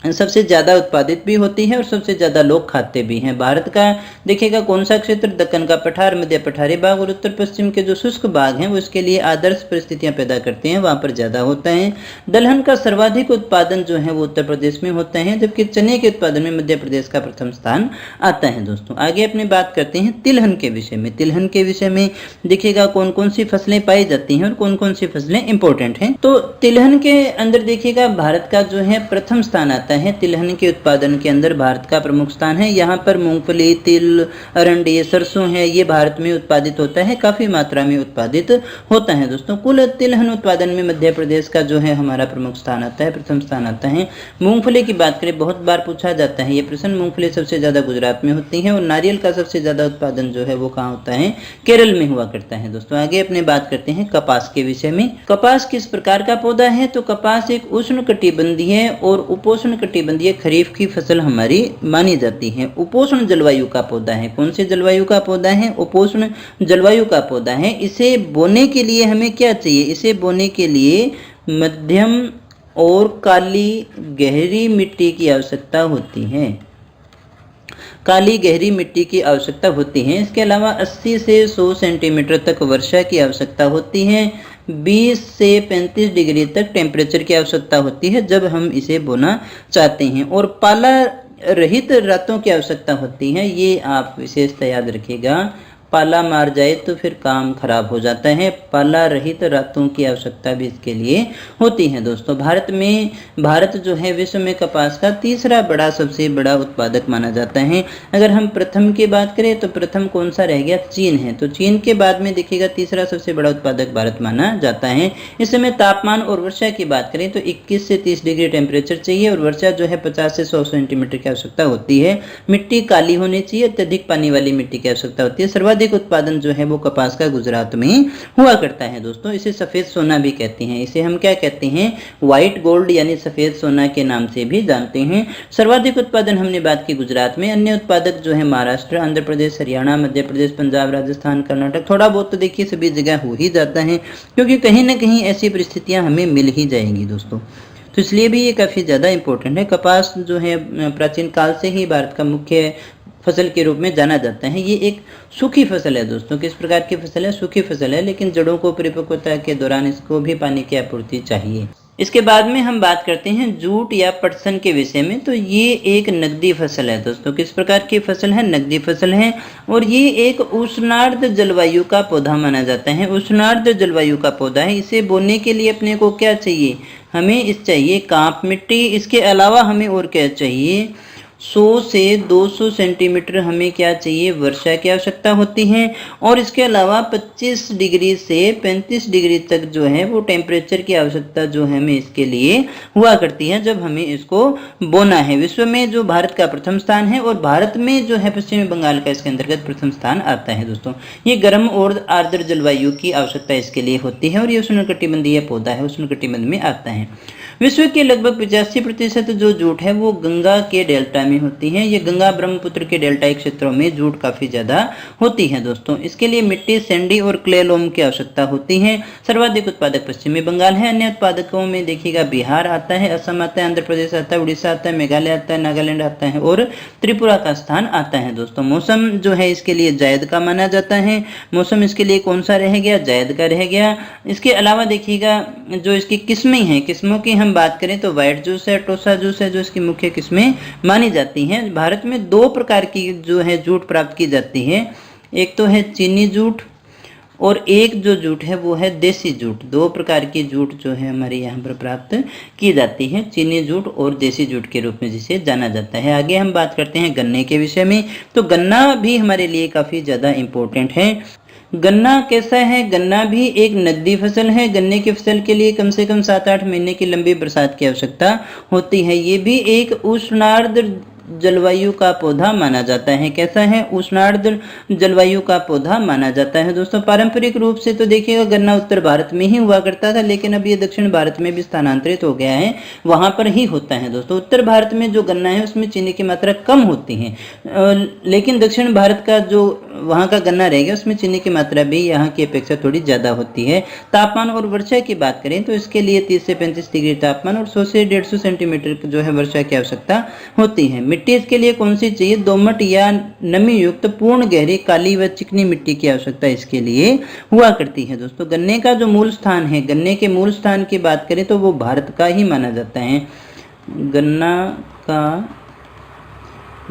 सबसे ज्यादा उत्पादित भी होती है और सबसे ज्यादा लोग खाते भी हैं। भारत का देखिएगा कौन सा क्षेत्र? दक्कन का पठार, मध्य पठारी भाग और उत्तर पश्चिम के जो शुष्क भाग हैं वो इसके लिए आदर्श परिस्थितियां पैदा करते हैं, वहां पर ज्यादा होता है। दलहन का सर्वाधिक उत्पादन जो है वो उत्तर प्रदेश में होता है, जबकि चने के उत्पादन में मध्य प्रदेश का प्रथम स्थान आता है दोस्तों। आगे अपनी बात करते हैं तिलहन के विषय में। तिलहन के विषय में देखिएगा कौन कौन सी फसलें पाई जाती हैं और कौन कौन सी फसलें इंपॉर्टेंट हैं। तो तिलहन के अंदर देखिएगा भारत का जो है प्रथम स्थान आता है। तिलहन के उत्पादन के अंदर भारत का प्रमुख स्थान है। यहाँ पर मूंगफली, तिल, अरंडी, सरसों है, ये भारत में उत्पादित होता है, काफी मात्रा में उत्पादित होता है दोस्तों। कुल तिलहन उत्पादन में मध्य प्रदेश का जो है हमारा प्रमुख स्थान आता है, प्रथम स्थान आता है। मूंगफली की बात करें, बहुत बार पूछा जाता है ये प्रश्न, मूंगफली सबसे ज्यादा गुजरात में होती है और नारियल का सबसे ज्यादा उत्पादन जो है वो कहाँ होता है? केरल में हुआ करता है दोस्तों। आगे अपने बात करते हैं कपास के विषय में। कपास किस प्रकार का पौधा है? तो कपास एक उष्ण कटिबंधीय और उपोष्ण कटिबंधीय खरीफ की फसल हमारी मानी जाती है। उपोष्ण जलवायु का पौधा है। कौन से जलवायु का पौधा है? उपोष्ण जलवायु का पौधा है। इसे बोने के लिए हमें क्या चाहिए? इसे बोने के लिए मध्यम और काली गहरी मिट्टी की आवश्यकता होती है। काली गहरी मिट्टी की आवश्यकता होती है। इसके अलावा 80 से 100 सेंटीमीटर तक वर्षा की आवश्यकता होती है। 20 से 35 डिग्री तक टेम्परेचर की आवश्यकता होती है जब हम इसे बोना चाहते हैं। और पाला रहित रातों की आवश्यकता होती है, ये आप विशेषता याद रखिएगा। पाला मार जाए तो फिर काम खराब हो जाता है। पाला रहित रातों की आवश्यकता भी इसके लिए होती है दोस्तों। भारत जो है विश्व में कपास का तीसरा बड़ा सबसे बड़ा उत्पादक माना जाता है। अगर हम प्रथम की बात करें तो प्रथम कौन सा रह गया, चीन है। तो चीन के बाद में देखिएगा तीसरा सबसे बड़ा उत्पादक भारत माना जाता है। इस समय तापमान और वर्षा की बात करें तो 21 से 30 डिग्री टेम्परेचर चाहिए और वर्षा जो है 50 से 100 सेंटीमीटर की आवश्यकता होती है। मिट्टी काली होनी चाहिए, अत्यधिक पानी वाली मिट्टी की आवश्यकता होती है। सर्वाधिक उत्पादन जो है वो कपास का गुजरात में हुआ करता है दोस्तों। इसे सफेद सोना भी कहते हैं। इसे हम क्या कहते हैं, व्हाइट गोल्ड यानी सफेद सोना के नाम से भी जानते हैं। सर्वाधिक उत्पादन हमने बात की गुजरात में। अन्य उत्पादक जो है महाराष्ट्र, आंध्र प्रदेश, हरियाणा, मध्य प्रदेश, पंजाब, राजस्थान, कर्नाटक। थोड़ा बहुत तो देखिए सभी जगह हो ही जाता है, क्योंकि कहीं ना कहीं ऐसी परिस्थितियां हमें मिल ही जाएंगी दोस्तों। तो इसलिए भी ये काफ़ी ज़्यादा इंपॉर्टेंट है। कपास जो है प्राचीन काल से ही भारत का मुख्य फसल के रूप में जाना जाता है। ये एक सूखी फसल है दोस्तों। किस प्रकार की फसल है, सूखी फसल है, लेकिन जड़ों को परिपक्वता के दौरान इसको भी पानी की आपूर्ति चाहिए। इसके बाद में हम बात करते हैं जूट या पटसन के विषय में। तो ये एक नकदी फसल है दोस्तों। किस प्रकार की फसल है, नकदी फसल है, और ये एक उष्णार्द्र जलवायु का पौधा माना जाता है। उष्णार्द्र जलवायु का पौधा है। इसे बोने के लिए अपने को क्या चाहिए, हमें इस चाहिए कांप मिट्टी। इसके अलावा हमें और क्या चाहिए, 100 से 200 सेंटीमीटर हमें क्या चाहिए, वर्षा की आवश्यकता होती है। और इसके अलावा 25 डिग्री से 35 डिग्री तक जो है वो टेम्परेचर की आवश्यकता जो है हमें इसके लिए हुआ करती है जब हमें इसको बोना है। विश्व में जो भारत का प्रथम स्थान है, और भारत में जो है पश्चिमी बंगाल का इसके अंतर्गत प्रथम स्थान आता है दोस्तों। ये गर्म और आर्द्र जलवायु की आवश्यकता इसके लिए होती है, और ये उष्णकटिबंधीय पौधा है, उष्णकटिबंध में आता है। विश्व के लगभग 85% जो जूट है वो गंगा के डेल्टा में होती है। ये गंगा ब्रह्मपुत्र के डेल्टाई क्षेत्रों में जूट काफी ज्यादा होती है दोस्तों। इसके लिए मिट्टी, सैंडी और क्ले लोम की आवश्यकता होती है। सर्वाधिक उत्पादक पश्चिमी बंगाल है। अन्य उत्पादकों में देखिएगा बिहार आता है, असम आता है, आंध्र प्रदेश आता है, उड़ीसा आता है, मेघालय आता है, नागालैंड आता है और त्रिपुरा का स्थान आता है दोस्तों। मौसम जो है इसके लिए जायद का माना जाता है। मौसम इसके लिए कौन सा रह गया, जायद का रह गया। इसके अलावा देखिएगा जो इसकी किस्में हैं, किस्मों की हम बात करें तो व्हाइट जूस है, टोसा जूस है, जो इसकी मुख्य किस्में मानी जाती हैं। भारत में 2 प्रकार की जो है जूट प्राप्त की जाती है। एक तो है चीनी जूट, और एक जो जूट है वो है देसी जूट। 2 प्रकार की जूट जो है हमारे यहाँ पर प्राप्त की जाती है, चीनी जूट और देसी जूट के रूप में जिसे जाना जाता है। आगे हम बात करते हैं गन्ने के विषय में। तो गन्ना भी हमारे लिए काफ़ी ज़्यादा इम्पोर्टेंट है। गन्ना कैसा है, गन्ना भी एक नकदी फसल है। गन्ने की फसल के लिए कम से कम 7-8 महीने की लंबी बरसात की आवश्यकता होती है। ये भी एक उष्णार्द्र जलवायु का पौधा माना जाता है। कैसा है, उष्णार्द्र जलवायु का पौधा माना जाता है दोस्तों। पारंपरिक रूप से तो देखिएगा गन्ना उत्तर भारत में ही हुआ करता था, लेकिन अब ये दक्षिण भारत में भी स्थानांतरित हो गया है, वहां पर ही होता है दोस्तों। उत्तर भारत में जो गन्ना है उसमें चीनी की मात्रा कम होती है, लेकिन दक्षिण भारत का जो वहाँ का गन्ना रहेगा उसमें चीनी की मात्रा भी यहाँ की अपेक्षा थोड़ी ज़्यादा होती है। तापमान और वर्षा की बात करें तो इसके लिए 30 से 35 डिग्री तापमान और 100 से 150 सेंटीमीटर जो है वर्षा की आवश्यकता होती है। मिट्टी इसके लिए कौन सी चाहिए, दोमट या नमी युक्त पूर्ण गहरी काली व चिकनी मिट्टी की आवश्यकता इसके लिए हुआ करती है दोस्तों। गन्ने का जो मूल स्थान है, गन्ने के मूल स्थान की बात करें तो वो भारत का ही माना जाता है। गन्ना का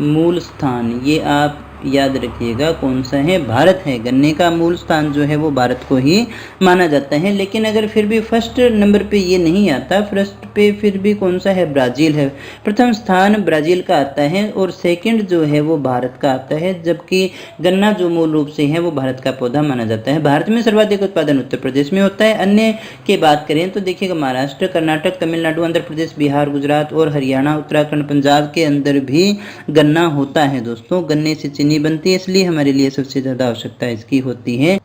मूल स्थान ये आप याद रखिएगा कौन सा है, भारत है। गन्ने का मूल स्थान जो है वो भारत को ही माना जाता है। लेकिन अगर फिर भी फर्स्ट नंबर पे ये नहीं आता, फर्स्ट पे फिर भी कौन सा है, ब्राजील है। प्रथम स्थान ब्राजील का आता है और सेकंड जो है वो भारत का आता है, जबकि गन्ना जो मूल रूप से है वो भारत का पौधा माना जाता है। भारत में सर्वाधिक उत्पादन उत्तर प्रदेश में होता है। अन्य की बात करें तो देखिएगा महाराष्ट्र, कर्नाटक, तमिलनाडु, आंध्र प्रदेश, बिहार, गुजरात और हरियाणा, उत्तराखंड, पंजाब के अंदर भी गन्ना होता है दोस्तों। गन्ने से चीनी बनती है, इसलिए हमारे लिए सबसे ज़्यादा आवश्यकता इसकी होती है।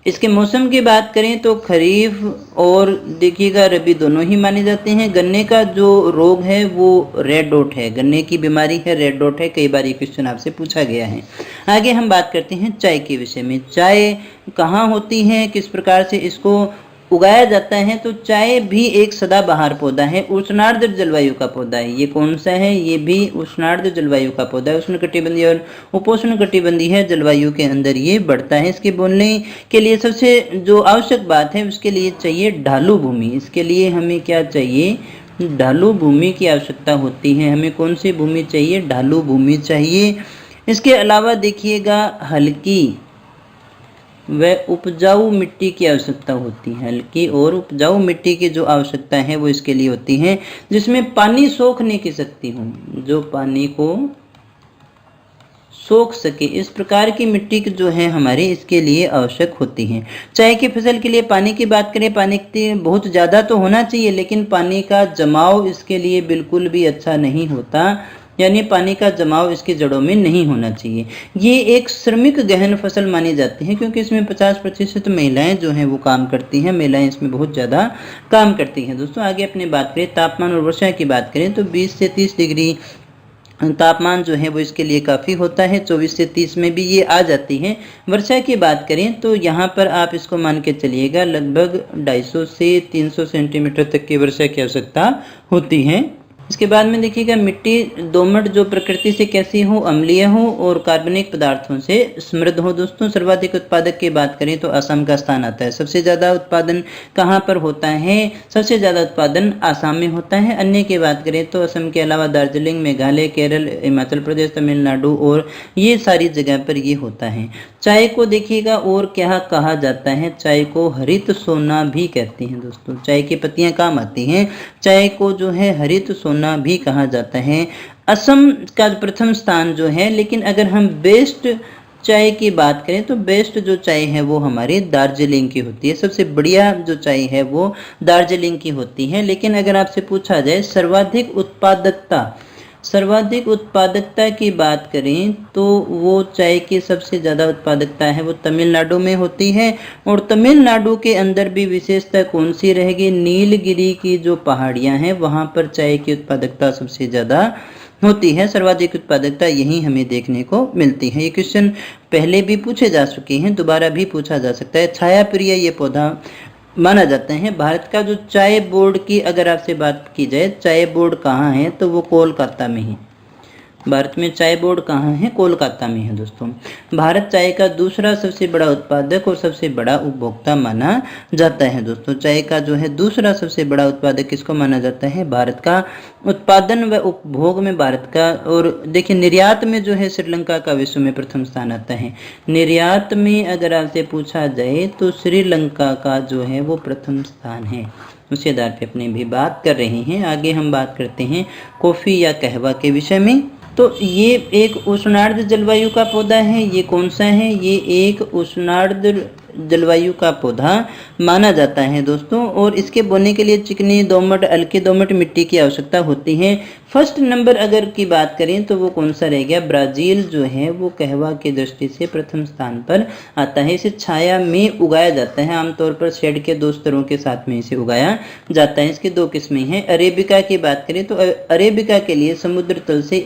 इसके मौसम की बात करें तो खरीफ और देखिएगा रबी दोनों ही माने जाते हैं। गन्ने का जो रोग है वो रेड डॉट है, गन्ने की बीमारी है रेड डॉट है। कई बार ये क्वेश्चन आपसे पूछा गया है। आगे हम बात करते हैं चाय के विषय में। चाय कहाँ होती है, किस प्रकार से इसको उगाया जाता है। तो चाय भी एक सदाबहार पौधा है, उष्णार्द्र जलवायु का पौधा है। ये कौन सा है, ये भी उष्णार्द्र जलवायु का पौधा है। उष्णकटिबंधीय और उपोष्णकटिबंधीय जलवायु के अंदर ये बढ़ता है। इसके बोलने के लिए सबसे जो आवश्यक बात है उसके लिए चाहिए ढालू भूमि। इसके लिए हमें क्या चाहिए, ढालू भूमि की आवश्यकता होती है। हमें कौन सी भूमि चाहिए? ढालू भूमि चाहिए। इसके अलावा देखिएगा हल्की व उपजाऊ मिट्टी की आवश्यकता होती है। हल्की और उपजाऊ मिट्टी की जो आवश्यकता है वो इसके लिए होती है जिसमें पानी सोखने की शक्ति हो, जो पानी को सोख सके। इस प्रकार की मिट्टी जो है हमारे इसके लिए आवश्यक होती है। चाय की फसल के लिए पानी की बात करें, पानी बहुत ज़्यादा तो होना चाहिए लेकिन पानी का जमाव इसके लिए बिल्कुल भी अच्छा नहीं होता, यानी पानी का जमाव इसकी जड़ों में नहीं होना चाहिए। ये एक श्रमिक गहन फसल मानी जाती है क्योंकि इसमें 50% महिलाएं जो हैं वो काम करती हैं। महिलाएं इसमें बहुत ज़्यादा काम करती हैं। दोस्तों आगे अपने बात करें तापमान और वर्षा की बात करें तो 20 से 30 डिग्री तापमान जो है वो इसके लिए काफ़ी होता है। 24 से 30 में भी ये आ जाती है। वर्षा की बात करें तो यहाँ पर आप इसको मान के चलिएगा लगभग 250 से 300 सेंटीमीटर तक की वर्षा की आवश्यकता होती है। इसके बाद में देखिएगा मिट्टी दोमट जो प्रकृति से कैसी हो, अम्लीय हो और कार्बनिक पदार्थों से समृद्ध हो। दोस्तों सर्वाधिक उत्पादक की बात करें तो असम का स्थान आता है। सबसे ज़्यादा उत्पादन कहाँ पर होता है? सबसे ज़्यादा उत्पादन आसाम में होता है। अन्य की बात करें तो असम के अलावा दार्जिलिंग, मेघालय, केरल, हिमाचल प्रदेश, तमिलनाडु और ये सारी जगह पर ये होता है। चाय को देखिएगा और क्या कहा जाता है? चाय को हरित सोना भी कहते हैं। दोस्तों चाय की पत्तियां काम आती हैं। चाय को जो है हरित सोना भी कहा जाता है। असम का प्रथम स्थान जो है, लेकिन अगर हम बेस्ट चाय की बात करें तो बेस्ट जो चाय है वो हमारी दार्जिलिंग की होती है। सबसे बढ़िया जो चाय है वो दार्जिलिंग की होती है। लेकिन अगर आपसे पूछा जाए सर्वाधिक उत्पादकता की बात करें तो वो चाय की सबसे ज़्यादा उत्पादकता है वो तमिलनाडु में होती है। और तमिलनाडु के अंदर भी विशेषता कौन सी रहेगी? नीलगिरी की जो पहाड़ियाँ हैं वहाँ पर चाय की उत्पादकता सबसे ज़्यादा होती है। सर्वाधिक उत्पादकता यही हमें देखने को मिलती है। ये क्वेश्चन पहले भी पूछे जा चुके हैं, दोबारा भी पूछा जा सकता है। छाया प्रिय ये पौधा माना जाता है। भारत का जो चाय बोर्ड की अगर आपसे बात की जाए, चाय बोर्ड कहाँ है तो वो कोलकाता में है। भारत में चाय बोर्ड कहाँ है? कोलकाता में है। दोस्तों भारत चाय का दूसरा सबसे बड़ा उत्पादक और सबसे बड़ा उपभोक्ता माना जाता है। दोस्तों चाय का जो है दूसरा सबसे बड़ा उत्पादक किसको माना जाता है? भारत का। उत्पादन व उपभोग में भारत का। और देखिए निर्यात में जो है श्रीलंका का विश्व में प्रथम स्थान आता है। निर्यात में अगर आपसे पूछा जाए तो श्रीलंका का जो है वो प्रथम स्थान है। उसी आधार पे अपने भी बात कर रहे हैं। आगे हम बात करते हैं कॉफ़ी या कहवा के विषय में। तो ये एक उष्णार्द्र जलवायु का पौधा है। ये कौन सा है? ये एक उष्णार्द्र जलवायु का पौधा माना जाता है दोस्तों। और इसके बोने के लिए चिकनी दोमट, हल्की दोमट मिट्टी की आवश्यकता होती है। फर्स्ट नंबर अगर की बात करें तो वो कौन सा रह गया? ब्राज़ील जो है वो कहवा की दृष्टि से प्रथम स्थान पर आता है। इसे छाया में उगाया जाता है। आमतौर पर शेड के 2 स्तरों के साथ में इसे उगाया जाता है। इसकी 2 किस्में हैं। अरेबिका की बात करें तो अरेबिका के लिए समुद्र तल से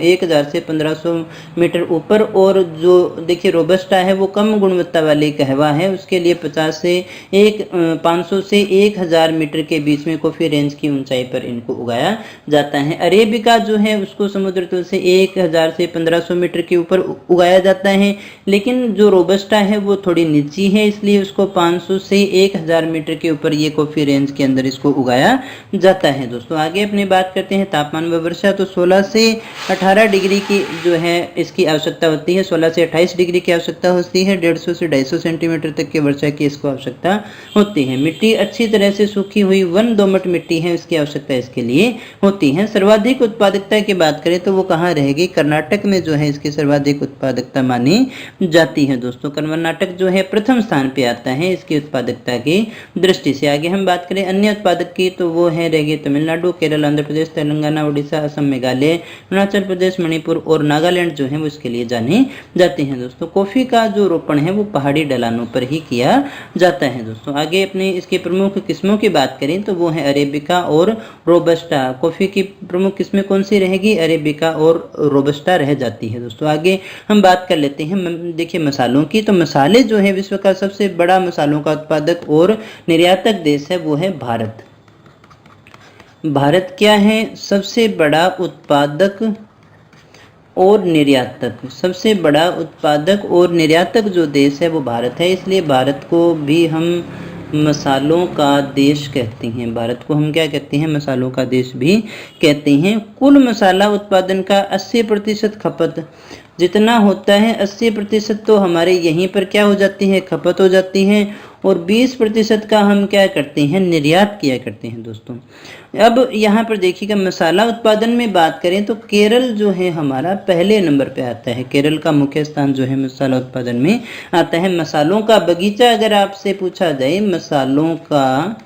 1000 से 1500 मीटर ऊपर, और जो देखिए रोबस्टा है वो कम गुणवत्ता वाली कहवा है, उसके लिए 500 से 1000 मीटर के बीच में कॉफी रेंज की ऊंचाई पर इनको उगाया जाता है। अरेबिका जो है उसको समुद्र तल से 1000 से 1500 मीटर के ऊपर उगाया जाता है, लेकिन जो रोबस्टा है वो थोड़ी नीची है, इसलिए उसको 500 से 1000 मीटर के ऊपर ये कॉफी रेंज के अंदर इसको उगाया जाता है। दोस्तों आगे अपनी बात करते हैं तापमान व वर्षा। तो 16 से 18 डिग्री की जो है इसकी आवश्यकता होती है। 16 से 28 डिग्री की आवश्यकता होती है। 150 से 250 सेंटीमीटर तक की वर्षा की इसको आवश्यकता होती है। मिट्टी अच्छी तरह से सूखी हुई वन दोमट मिट्टी है, इसकी आवश्यकता इसके लिए होती है। सर्वाधिक उत्पादकता की बात करें तो वो कहाँ रहेगी? कर्नाटक में जो है इसकी सर्वाधिक उत्पादकता मानी जाती है। दोस्तों कर्नाटक जो है प्रथम स्थान पे आता है इसकी उत्पादकता की दृष्टि से। आगे हम बात करें अन्य उत्पादक की तो वो है रहेगी तमिलनाडु, केरल, आंध्र प्रदेश, तेलंगाना, उड़ीसा, असम, मेघालय, अरुणाचल प्रदेश, मणिपुर और नागालैंड जो है वो इसके लिए जाने जाते हैं। दोस्तों कॉफी का जो रोपण है वो पहाड़ी ढलानों पर ही किया जाता है। दोस्तों आगे अपने इसके प्रमुख किस्मों की बात करें तो वो है अरेबिका और रोबस्टा। कॉफी की प्रमुख किस्में कौन सी रहेगी? अरेबिका और रोबस्टा रह जाती है। दोस्तों आगे हम बात कर लेते हैं देखिए मसालों की। तो मसाले जो है विश्व का सबसे बड़ा मसालों का उत्पादक और निर्यातक देश है वो है भारत। भारत क्या है? सबसे बड़ा उत्पादक और निर्यातक। सबसे बड़ा उत्पादक और निर्यातक जो देश है वो भारत है, इसलिए भारत को भी हम मसालों का देश कहते हैं। भारत को हम क्या कहते हैं? मसालों का देश भी कहते हैं। कुल मसाला उत्पादन का 80% खपत जितना होता है, 80% तो हमारे यहीं पर क्या हो जाती है? खपत हो जाती है, और 20% का हम क्या करते हैं? निर्यात किया करते हैं दोस्तों। अब यहाँ पर देखिएगा, मसाला उत्पादन में बात करें तो केरल जो है हमारा पहले नंबर पे आता है। केरल का मुख्य स्थान जो है मसाला उत्पादन में आता है। मसालों का बगीचा अगर आपसे पूछा जाए, मसालों का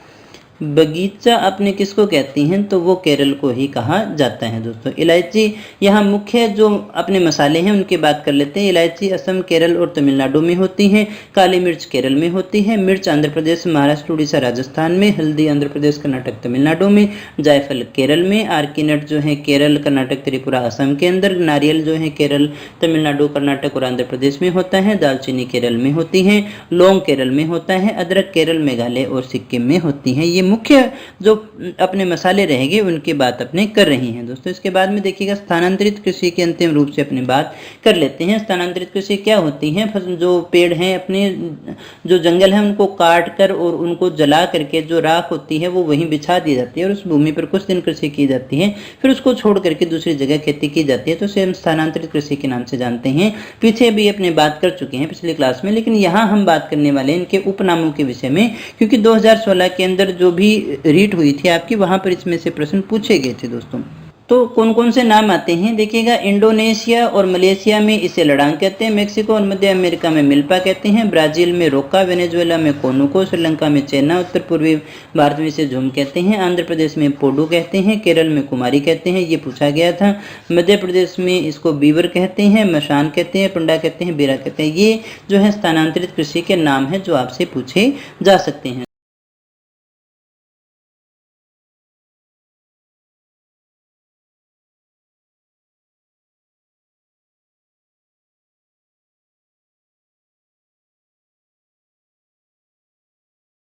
बगीचा अपने किसको कहती हैं? तो वो केरल को ही कहा जाता है दोस्तों। इलायची, यहाँ मुख्य जो अपने मसाले हैं उनकी बात कर लेते हैं। इलायची असम, केरल और तमिलनाडु में होती है। काली मिर्च केरल में होती है। मिर्च आंध्र प्रदेश, महाराष्ट्र, उड़ीसा, राजस्थान में। हल्दी आंध्र प्रदेश, कर्नाटक, तमिलनाडु में। जायफल केरल में। आर्कीनट जो है केरल, कर्नाटक, त्रिपुरा, असम के अंदर। नारियल जो है केरल, तमिलनाडु, कर्नाटक और आंध्र प्रदेश में होता है। दालचीनी केरल में होती है। लौंग केरल में होता है। अदरक केरल, मेघालय और सिक्किम में होती है। ये मुख्य जो अपने मसाले रहेंगे उनकी बात अपने कर रही हैं दोस्तों। इसके बाद में देखिएगा, स्थानांतरित कृषि के अंतिम रूप से अपनी बात कर लेते हैं। स्थानांतरित कृषि क्या होती है? जो पेड़ हैं, अपने जो जंगल है उनको काट कर और उनको जला करके जो राख होती है वो वहीं बिछा दी जाती है, और उस भूमि पर कुछ दिन कृषि की जाती है, फिर उसको छोड़ करके दूसरी जगह खेती की जाती है। तो इसे हम स्थानांतरित कृषि के नाम से जानते हैं। पीछे भी अपने बात कर चुके हैं पिछली क्लास में, लेकिन यहाँ हम बात करने वाले हैं इनके उपनामों के विषय में, क्योंकि 2016 के अंदर जो भी रीट हुई थी आपकी, वहां पर इसमें से प्रश्न पूछे गए थे दोस्तों। तो कौन कौन से नाम आते हैं देखिएगा, इंडोनेशिया और मलेशिया में इसे लड़ांग कहते हैं। मेक्सिको और मध्य अमेरिका में मिल्पा कहते हैं। ब्राजील में रोका, वेनेजुएला में कोनुको, श्रीलंका में चेना, उत्तर पूर्वी भारत में इसे झुम कहते हैं। आंध्र प्रदेश में पोडू कहते हैं। केरल में कुमारी कहते हैं, ये पूछा गया था। मध्य प्रदेश में इसको बीवर कहते हैं, मशान कहते हैं, पंडा कहते हैं, बेरा कहते हैं। ये जो है स्थानांतरित कृषि के नाम है जो आपसे पूछे जा सकते हैं।